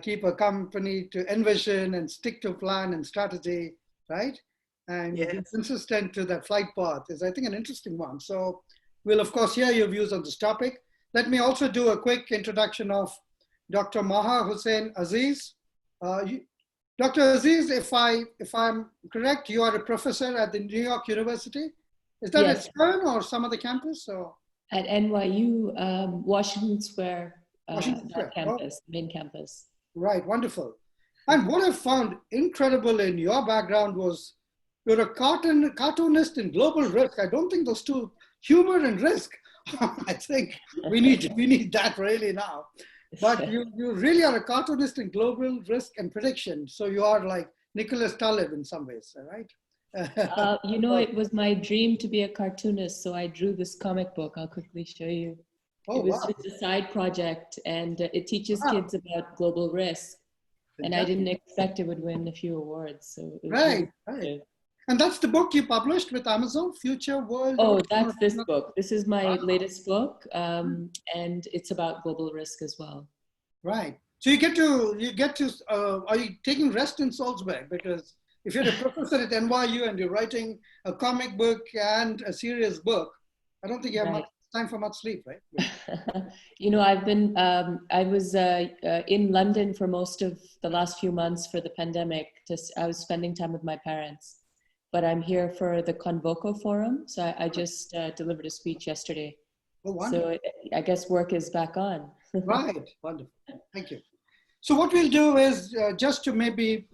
keep a company to envision and stick to plan and strategy, right? And be consistent to that flight path is, I think, an interesting one. So we'll, of course, hear your views on this topic. Let me also do a quick introduction of Dr. Maha Hussain Aziz. Dr. Aziz, if I'm correct, you are a professor at the New York University. Is that at Stern or some other campus? Or? At NYU, Washington Square, campus, main campus. Right, wonderful. And what I found incredible in your background was you're a cartoonist in global risk. I don't think those two, humor and risk, I think we need that really now. But you really are a cartoonist in global risk and prediction. So you are like Nicholas Taleb in some ways, right? You know, it was my dream to be a cartoonist, so I drew this comic book. I'll quickly show you. It was just a side project, and it teaches kids about global risk. And I didn't expect it would win a few awards. So it was right. And that's the book you published with Amazon, Future World. Oh, that's this book. This is my latest book, and it's about global risk as well. Right. So you get to. Are you taking rest in Salzburg? Because if you're a professor at NYU and you're writing a comic book and a serious book, I don't think you have much time for much sleep, right? You know, I've been, I was in London for most of the last few months for the pandemic. I was spending time with my parents, but I'm here for the Convoco Forum. So I just delivered a speech yesterday. Oh, wonderful. So I guess work is back on. Right, wonderful. Thank you. So what we'll do is just to maybe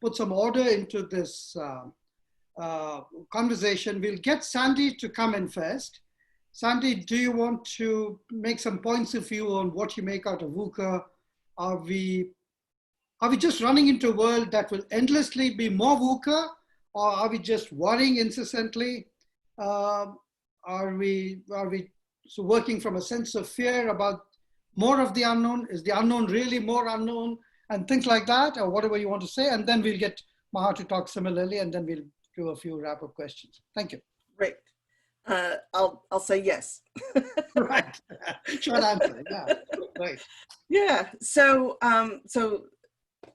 put some order into this conversation, we'll get Sandy to come in first. Sandy, do you want to make some points of view on what you make out of VUCA? Are we just running into a world that will endlessly be more VUCA, or are we just worrying incessantly? Are we so working from a sense of fear about more of the unknown? Is the unknown really more unknown? And things like that, or whatever you want to say. And then we'll get Maha to talk similarly, and then we'll do a few wrap-up questions. Thank you. Great. I'll say yes. Right. Short answer. Yeah. Right. Yeah. So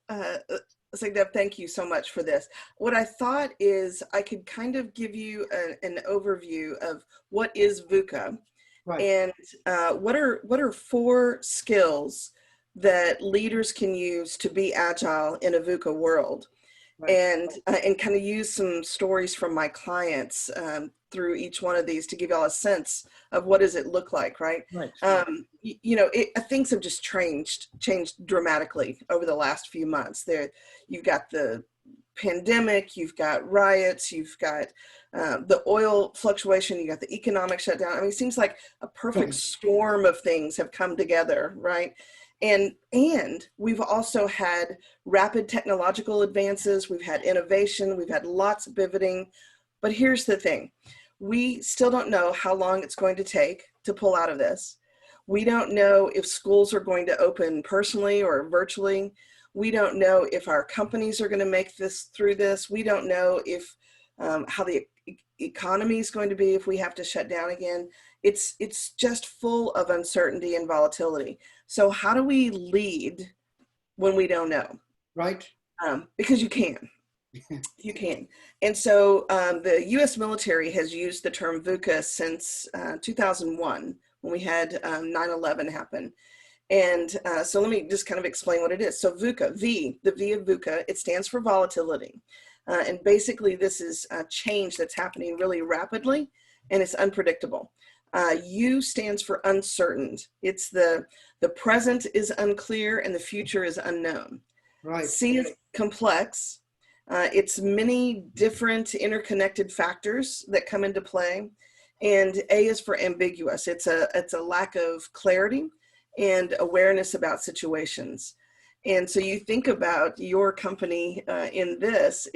Deb, thank you so much for this. What I thought is I could kind of give you an overview of what is VUCA, right, and what are 4 skills that leaders can use to be agile in a VUCA world. Right. And kind of use some stories from my clients through each one of these to give y'all a sense of what does it look like, right? Right. You know, things have just changed dramatically over the last few months. You've got the pandemic, you've got riots, you've got the oil fluctuation, you got the economic shutdown. I mean, it seems like a perfect storm of things have come together, right? And we've also had rapid technological advances, we've had innovation, we've had lots of pivoting, but here's the thing. We still don't know how long it's going to take to pull out of this. We don't know if schools are going to open personally or virtually. We don't know if our companies are going to make this through this. We don't know if how the economy is going to be if we have to shut down again. It's just full of uncertainty and volatility. So how do we lead when we don't know? Right. Because you can. You can. And so the US military has used the term VUCA since 2001 when we had 9/11 happen. And so let me just kind of explain what it is. So VUCA, the V of VUCA, it stands for volatility. And basically this is a change that's happening really rapidly and it's unpredictable. U stands for uncertain. It's the present is unclear and the future is unknown. Right. C is complex. It's many different interconnected factors that come into play. And A is for ambiguous. It's a lack of clarity and awareness about situations. And so you think about your company in this,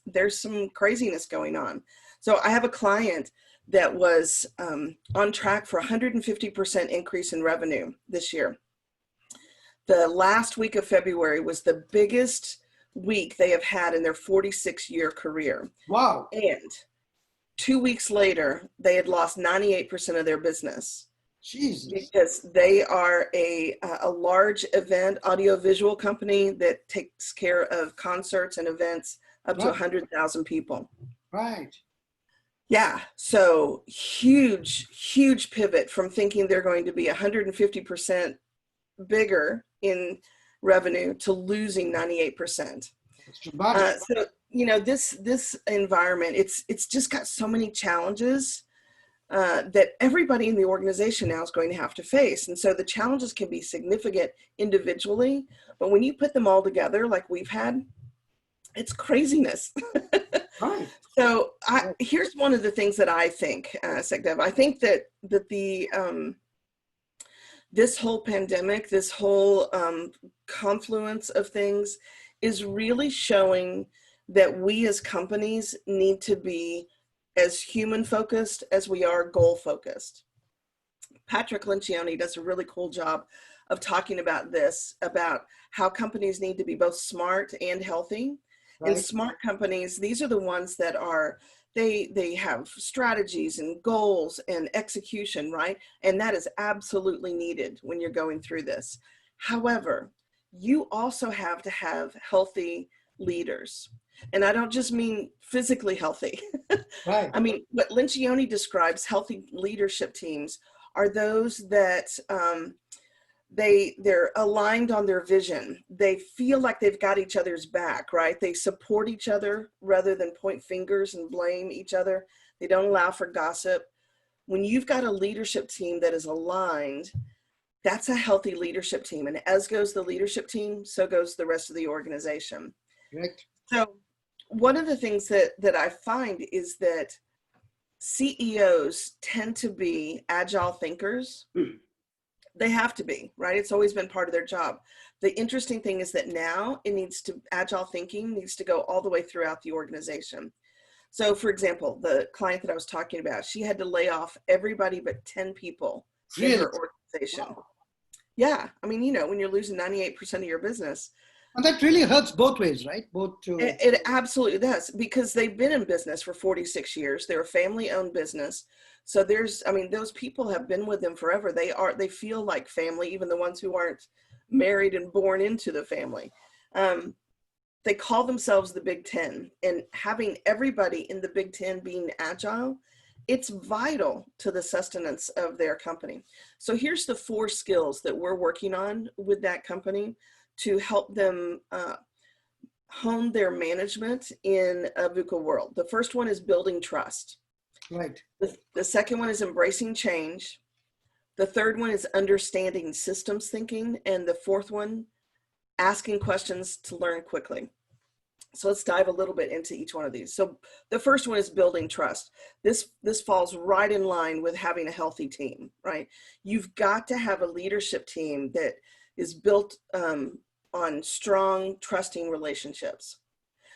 there's some craziness going on. So I have a client that was on track for 150% increase in revenue this year. The last week of February was the biggest week they have had in their 46-year career. Wow. And 2 weeks later, they had lost 98% of their business. Jesus. Because they are a large event audiovisual company that takes care of concerts and events up to 100,000 people. Right. Yeah, so huge pivot from thinking they're going to be 150% bigger in revenue to losing 98%. So, you know, this environment, it's just got so many challenges that everybody in the organization now is going to have to face. And so the challenges can be significant individually, but when you put them all together like we've had, it's craziness. Right. So here's one of the things that I think, Sekdev, I think that the this whole pandemic, this whole confluence of things is really showing that we as companies need to be as human focused as we are goal focused. Patrick Lencioni does a really cool job of talking about this, about how companies need to be both smart and healthy. Right. And smart companies, these are the ones that are, they have strategies and goals and execution, right? And that is absolutely needed when you're going through this. However, you also have to have healthy leaders. And I don't just mean physically healthy. Right. I mean, what Lencioni describes healthy leadership teams are those that they're aligned on their vision. They feel like they've got each other's back, right? They support each other rather than point fingers and blame each other. They don't allow for gossip. When you've got a leadership team that is aligned, that's a healthy leadership team. And as goes the leadership team, so goes the rest of the organization. Correct. So one of the things that I find is that CEOs tend to be agile thinkers. They have to be, right? It's always been part of their job. The interesting thing is that now agile thinking needs to go all the way throughout the organization. So for example, the client that I was talking about, she had to lay off everybody but 10 people in her organization. Wow. Yeah. I mean, you know, when you're losing 98% of your business. And that really hurts both ways, right? It absolutely does, because they've been in business for 46 years. They're a family-owned business. So those people have been with them forever. They feel like family, even the ones who aren't married and born into the family. They call themselves the Big Ten, and having everybody in the Big Ten being agile, it's vital to the sustenance of their company. So here's the 4 skills that we're working on with that company to help them hone their management in a VUCA world. The first one is building trust. Right. The second one is embracing change. The third one is understanding systems thinking. And the fourth one, asking questions to learn quickly. So let's dive a little bit into each one of these. So the first one is building trust. This falls right in line with having a healthy team, right? You've got to have a leadership team that is built on strong, trusting relationships.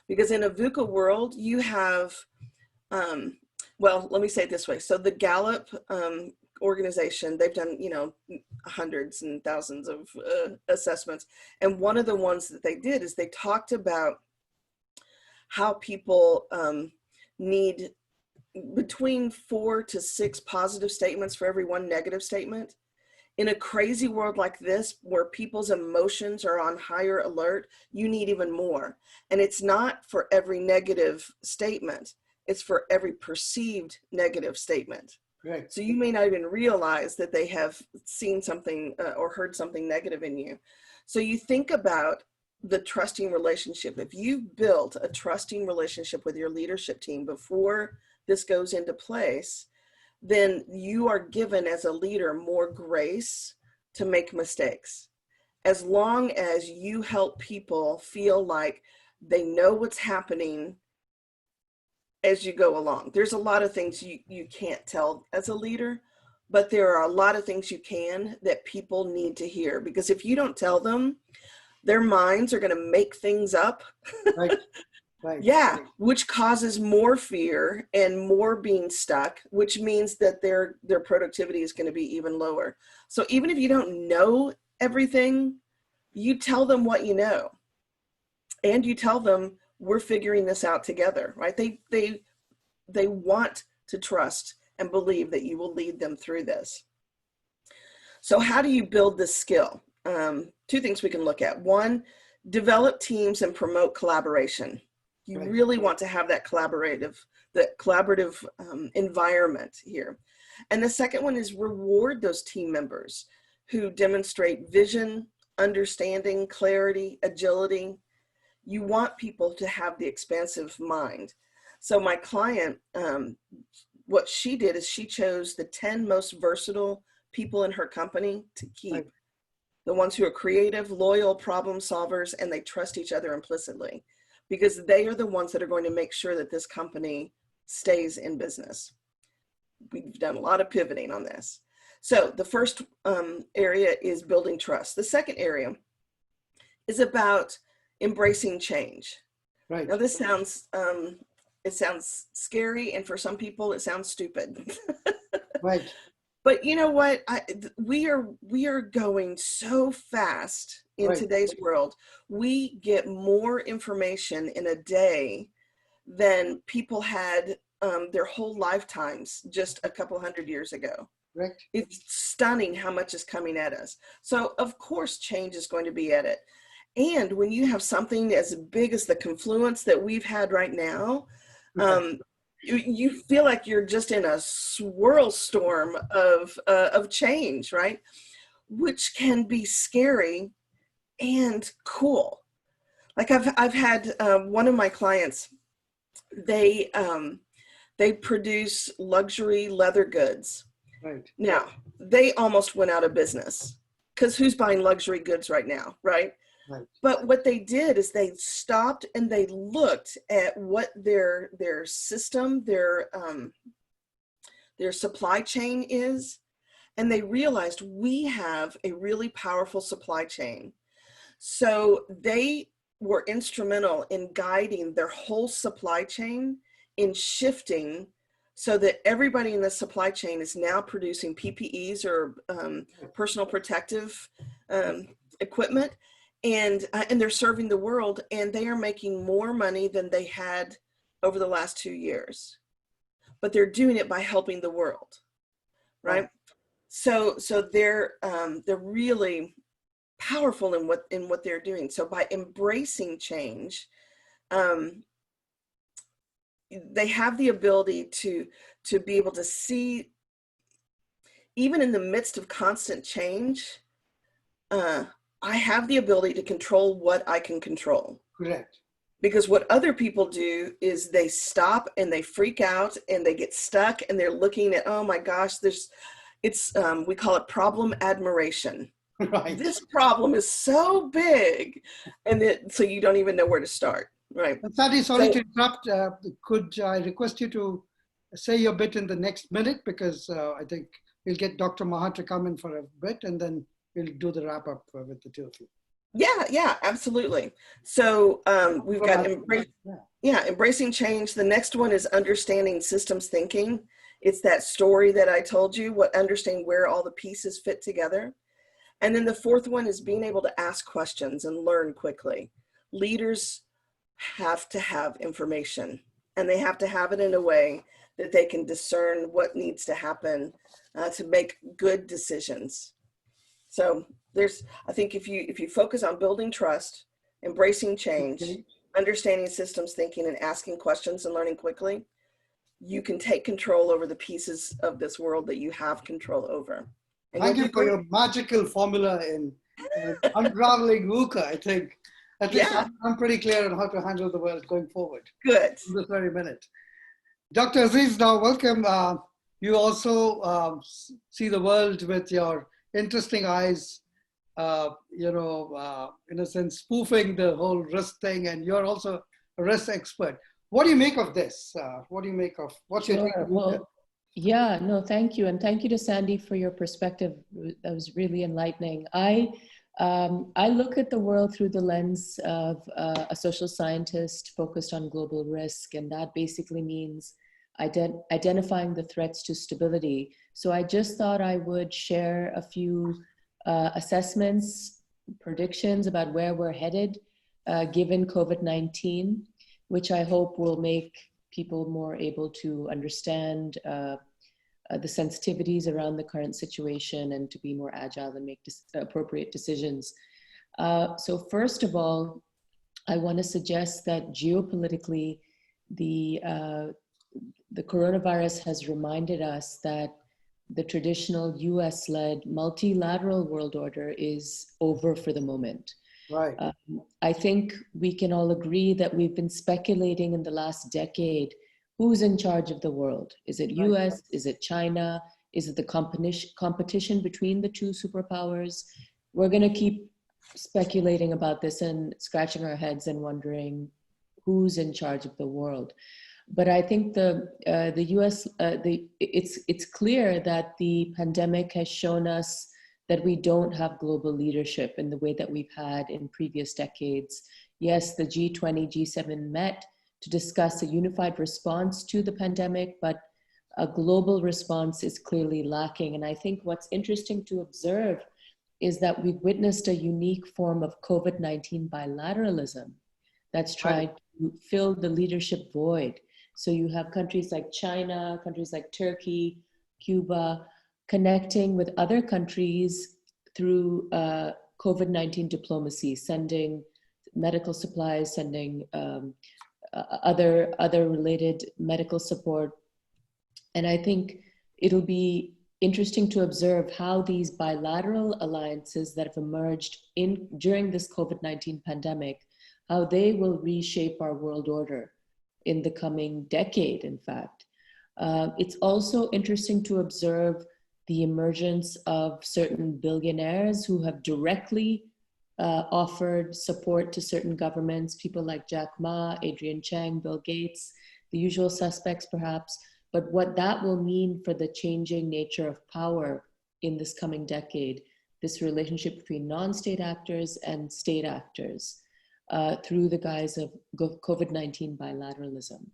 Because in a VUCA world, you have, well, let me say it this way. So the Gallup organization, they've done, you know, hundreds and thousands of assessments. And one of the ones that they did is they talked about how people need between 4 to 6 positive statements for every 1 negative statement. In a crazy world like this, where people's emotions are on higher alert, you need even more. And it's not for every negative statement, it's for every perceived negative statement. Right. So you may not even realize that they have seen something or heard something negative in you. So you think about the trusting relationship. If you've built a trusting relationship with your leadership team before this goes into place, then you are given as a leader more grace to make mistakes. As long as you help people feel like they know what's happening as you go along. There's a lot of things you can't tell as a leader, but there are a lot of things you can that people need to hear, because if you don't tell them, their minds are going to make things up. Right. Right. Yeah, which causes more fear and more being stuck, which means that their productivity is going to be even lower. So even if you don't know everything, you tell them what you know, and you tell them we're figuring this out together, right? They want to trust and believe that you will lead them through this. So how do you build this skill? 2 things we can look at. 1, develop teams and promote collaboration. You really want to have that collaborative environment here. And the second one is reward those team members who demonstrate vision, understanding, clarity, agility. You want people to have the expansive mind. So my client, what she did is she chose the 10 most versatile people in her company to keep. Right. The ones who are creative, loyal, problem solvers, and they trust each other implicitly, because they are the ones that are going to make sure that this company stays in business. We've done a lot of pivoting on this. So the first area is building trust. The second area is about embracing change. Right. Now this sounds, it sounds scary, and for some people it sounds stupid. Right. But you know what? We are going so fast in today's world. We get more information in a day than people had their whole lifetimes just a couple hundred years ago. Right. It's stunning how much is coming at us. So of course change is going to be at it. And when you have something as big as the confluence that we've had right now, you feel like you're just in a swirl storm of change, right? Which can be scary and cool. Like I've had one of my clients, they produce luxury leather goods. Right. Now, they almost went out of business because who's buying luxury goods right now, right? Right. But what they did is they stopped and they looked at what their system, their supply chain is, and they realized we have a really powerful supply chain. So they were instrumental in guiding their whole supply chain in shifting so that everybody in the supply chain is now producing PPEs or personal protective equipment, and they're serving the world, and they are making more money than they had over the last 2 years. But they're doing it by helping the world, right? So they're really powerful in what they're doing. So by embracing change, they have the ability to be able to see, even in the midst of constant change, I have the ability to control what I can control. Correct. Because what other people do is they stop and they freak out and they get stuck and they're looking at, oh my gosh, we call it problem admiration. Right. This problem is so big, and so you don't even know where to start. Right. Sandy, sorry to interrupt. Could I request you to say your bit in the next minute, because I think we'll get Dr. Mahat to come in for a bit, and then we'll do the wrap up with the two of you. Yeah, absolutely. So we've got embracing change. The next one is understanding systems thinking. It's that story that I told you, understanding where all the pieces fit together. And then the fourth one is being able to ask questions and learn quickly. Leaders have to have information, and they have to have it in a way that they can discern what needs to happen to make good decisions. So I think if you focus on building trust, embracing change, understanding systems thinking, and asking questions and learning quickly, you can take control over the pieces of this world that you have control over. And thank you for your magical formula in unraveling VUCA. I think at least I'm pretty clear on how to handle the world going forward. Good. In this very minute. Dr. Aziz, now welcome. You also see the world with your interesting eyes, in a sense, spoofing the whole risk thing, and you're also a risk expert. What do you make of this? What do you make of what's your take? Well, yeah, no, thank you. And thank you to Sandy for your perspective. That was really enlightening. I look at the world through the lens of a social scientist focused on global risk, and that basically means identifying the threats to stability. So I just thought I would share a few assessments, predictions about where we're headed given COVID-19, which I hope will make people more able to understand the sensitivities around the current situation and to be more agile and make appropriate decisions. So first of all, I want to suggest that geopolitically, the coronavirus has reminded us that the traditional US-led multilateral world order is over for the moment. Right. I think we can all agree that we've been speculating in the last decade, who's in charge of the world? Is it US? Right. Is it China? Is it the competition between the two superpowers? We're going to keep speculating about this and scratching our heads and wondering who's in charge of the world. But I think the US, it's clear that the pandemic has shown us that we don't have global leadership in the way that we've had in previous decades. Yes, the G20, G7 met to discuss a unified response to the pandemic, but a global response is clearly lacking. And I think what's interesting to observe is that we've witnessed a unique form of COVID-19 bilateralism that's tried to fill the leadership void. So you have countries like China, countries like Turkey, Cuba, connecting with other countries through COVID-19 diplomacy, sending medical supplies, sending other related medical support. And I think it'll be interesting to observe how these bilateral alliances that have emerged during this COVID-19 pandemic, how they will reshape our world order in the coming decade, in fact. It's also interesting to observe the emergence of certain billionaires who have directly offered support to certain governments, people like Jack Ma, Adrian Chang, Bill Gates, the usual suspects perhaps, but what that will mean for the changing nature of power in this coming decade, this relationship between non-state actors and state actors through the guise of COVID-19 bilateralism.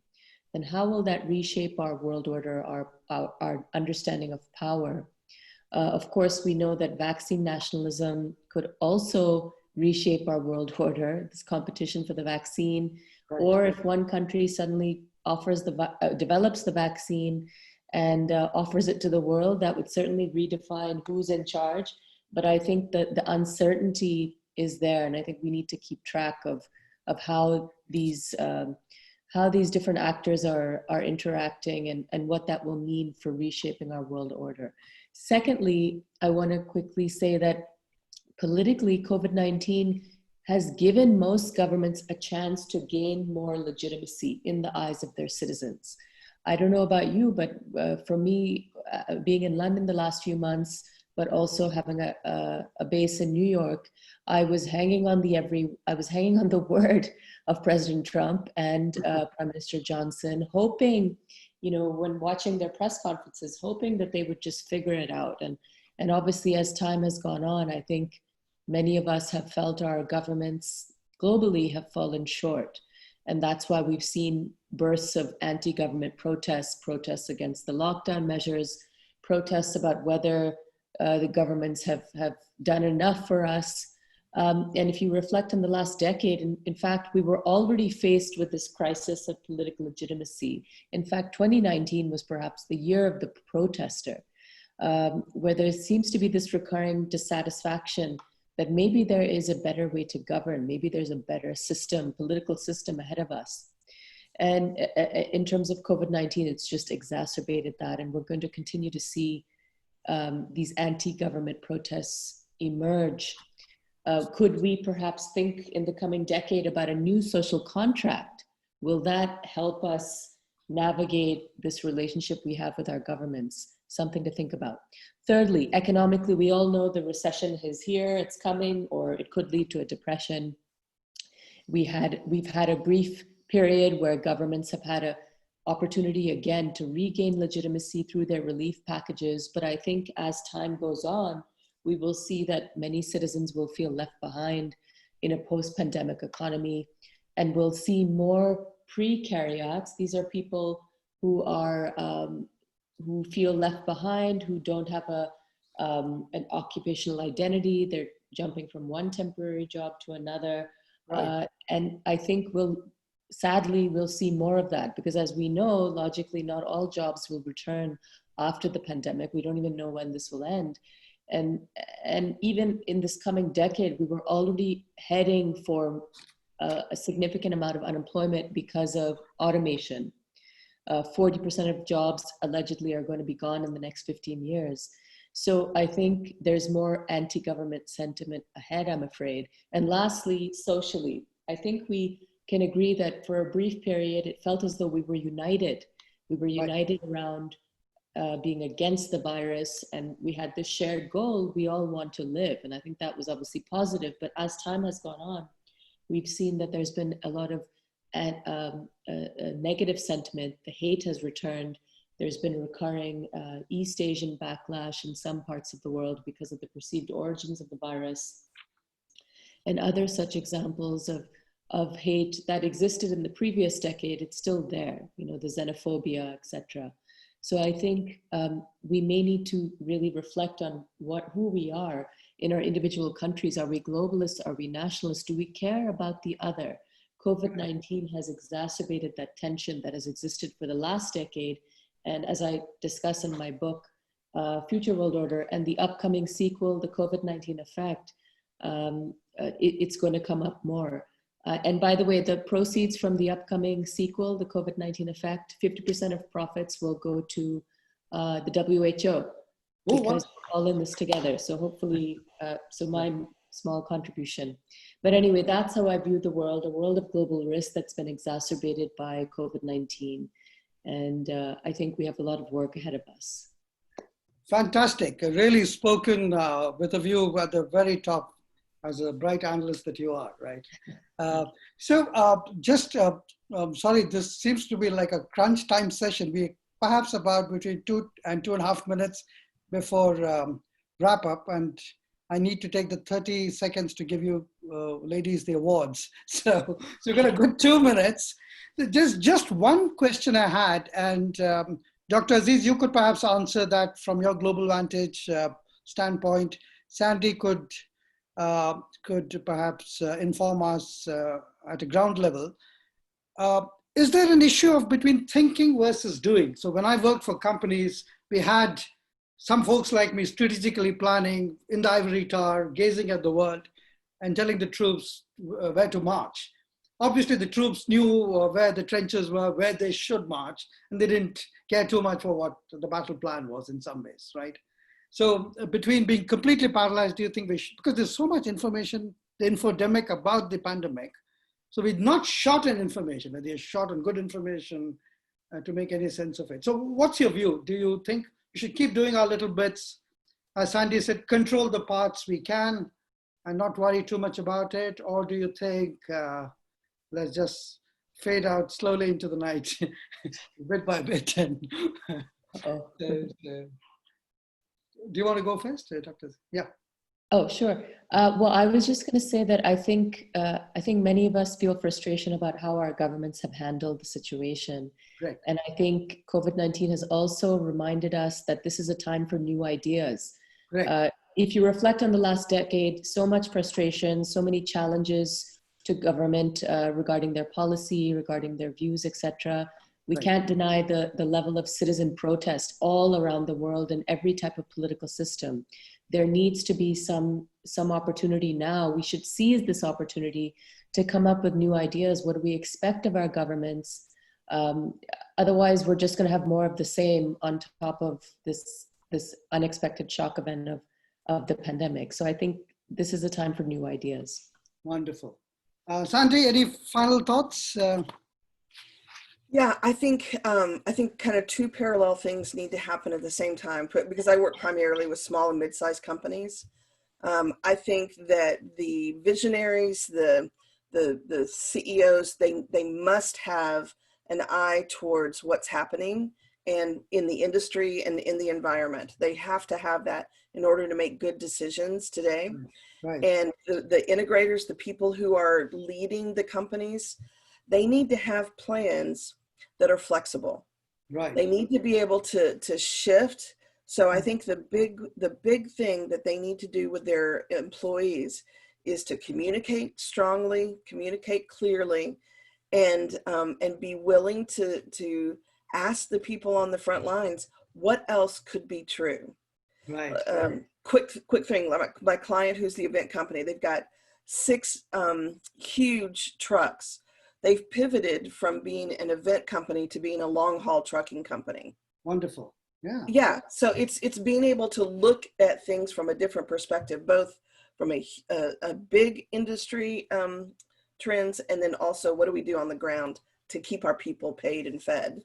And how will that reshape our world order, our understanding of power? Of course, we know that vaccine nationalism could also reshape our world order, this competition for the vaccine, right. Or if one country suddenly develops the vaccine and offers it to the world, that would certainly redefine who's in charge. But I think that the uncertainty is there, and I think we need to keep track of how these different actors are interacting and what that will mean for reshaping our world order. Secondly, I want to quickly say that politically, COVID-19 has given most governments a chance to gain more legitimacy in the eyes of their citizens. I don't know about you, but for me, being in London the last few months, but also having a base in New York, I was hanging on the word of President Trump and Prime Minister Johnson, hoping, when watching their press conferences, hoping that they would just figure it out. And obviously, as time has gone on, I think many of us have felt our governments globally have fallen short. And that's why we've seen bursts of anti-government protests against the lockdown measures, protests about whether the governments have done enough for us. And if you reflect on the last decade, in fact, we were already faced with this crisis of political legitimacy. In fact, 2019 was perhaps the year of the protester, where there seems to be this recurring dissatisfaction that maybe there is a better way to govern, maybe there's a better system, political system ahead of us. And in terms of COVID-19, it's just exacerbated that, and we're going to continue to see these anti-government protests emerge. Could we perhaps think in the coming decade about a new social contract? Will that help us navigate this relationship we have with our governments? Something to think about. Thirdly, economically, we all know the recession is here, it's coming, or it could lead to a depression. We've had a brief period where governments have had an opportunity again to regain legitimacy through their relief packages. But I think as time goes on, we will see that many citizens will feel left behind in a post-pandemic economy, and we'll see more precariats. These are people who are who feel left behind, who don't have an occupational identity. They're jumping from one temporary job to another. Right. And I think sadly, we'll see more of that, because as we know, logically, not all jobs will return after the pandemic. We don't even know when this will end. And even in this coming decade, we were already heading for a significant amount of unemployment because of automation. 40% of jobs allegedly are going to be gone in the next 15 years. So I think there's more anti-government sentiment ahead, I'm afraid. And lastly, socially, I think we can agree that for a brief period, it felt as though we were united. We were united around being against the virus, and we had this shared goal: we all want to live. And I think that was obviously positive. But as time has gone on, we've seen that there's been a lot of negative sentiment. The hate has returned. There's been a recurring East Asian backlash in some parts of the world because of the perceived origins of the virus, and other such examples of hate that existed in the previous decade. It's still there, the xenophobia, etc. So I think we may need to really reflect on who we are in our individual countries. Are we globalists? Are we nationalists? Do we care about the other? COVID-19 has exacerbated that tension that has existed for the last decade. And as I discuss in my book, Future World Order, and the upcoming sequel, The COVID-19 Effect, it's going to come up more. And by the way, the proceeds from the upcoming sequel, the COVID-19 Effect, 50% of profits will go to the WHO, because we're all in this together. So hopefully, so my small contribution. But anyway, that's how I view the world, a world of global risk that's been exacerbated by COVID-19. And I think we have a lot of work ahead of us. Fantastic. Really spoken with a view at the very top, as a bright analyst that you are, right? Sorry, this seems to be like a crunch time session. We perhaps about between 2 and 2.5 minutes before wrap up, and I need to take the 30 seconds to give you ladies the awards. So we've got a good 2 minutes. Just one question I had, and Dr. Aziz, you could perhaps answer that from your global vantage standpoint. Sandy could perhaps inform us at a ground level. Is there an issue of between thinking versus doing? So when I worked for companies, we had some folks like me strategically planning in the ivory tower, gazing at the world and telling the troops where to march. Obviously, the troops knew where the trenches were, where they should march, and they didn't care too much for what the battle plan was in some ways, right? So between being completely paralyzed, do you think we should, because there's so much information, the infodemic about the pandemic, so we're not short on information, but they're short on good information to make any sense of it. So what's your view? Do you think we should keep doing our little bits? As Sandy said, control the parts we can and not worry too much about it? Or do you think, let's just fade out slowly into the night, bit by bit? And do you want to go first, Dr.? Yeah. Oh, sure. Well, I was just going to say that I think many of us feel frustration about how our governments have handled the situation. Right. And I think COVID-19 has also reminded us that this is a time for new ideas. Right. If you reflect on the last decade, so much frustration, so many challenges to government regarding their policy, regarding their views, etc. We can't deny the level of citizen protest all around the world in every type of political system. There needs to be some opportunity now. We should seize this opportunity to come up with new ideas. What do we expect of our governments? Otherwise, we're just going to have more of the same on top of this unexpected shock event of the pandemic. So I think this is a time for new ideas. Wonderful. Sandy, any final thoughts? Yeah, I think kind of two parallel things need to happen at the same time, because I work primarily with small and mid-sized companies. I think that the visionaries, the CEOs, they must have an eye towards what's happening and in the industry and in the environment. They have to have that in order to make good decisions today. Right. And the integrators, the people who are leading the companies, they need to have plans that are flexible. Right. They need to be able to shift. So I think the big thing that they need to do with their employees is to communicate strongly, communicate clearly, and be willing to ask the people on the front lines, what else could be true? Right. Quick thing, my client who's the event company, they've got 6 huge trucks. They've pivoted from being an event company to being a long haul trucking company. Wonderful. Yeah. Yeah. So it's being able to look at things from a different perspective, both from a big industry trends, and then also what do we do on the ground to keep our people paid and fed.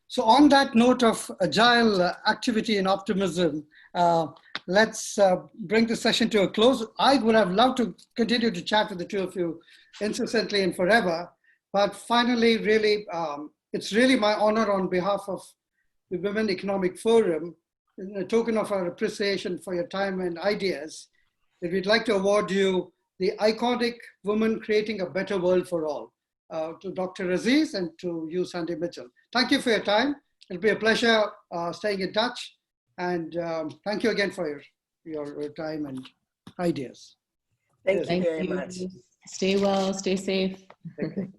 So on that note of agile activity and optimism, let's bring the session to a close. I would have loved to continue to chat with the two of you incessantly and forever, but finally, really, it's really my honor on behalf of the Women Economic Forum, in a token of our appreciation for your time and ideas, that we'd like to award you the iconic Woman Creating a Better World for All, to Dr. Aziz and to you, Sandy Mitchell. Thank you for your time. It'll be a pleasure staying in touch. And thank you again for your time and ideas. Thank you very much. Stay well, stay safe. Okay.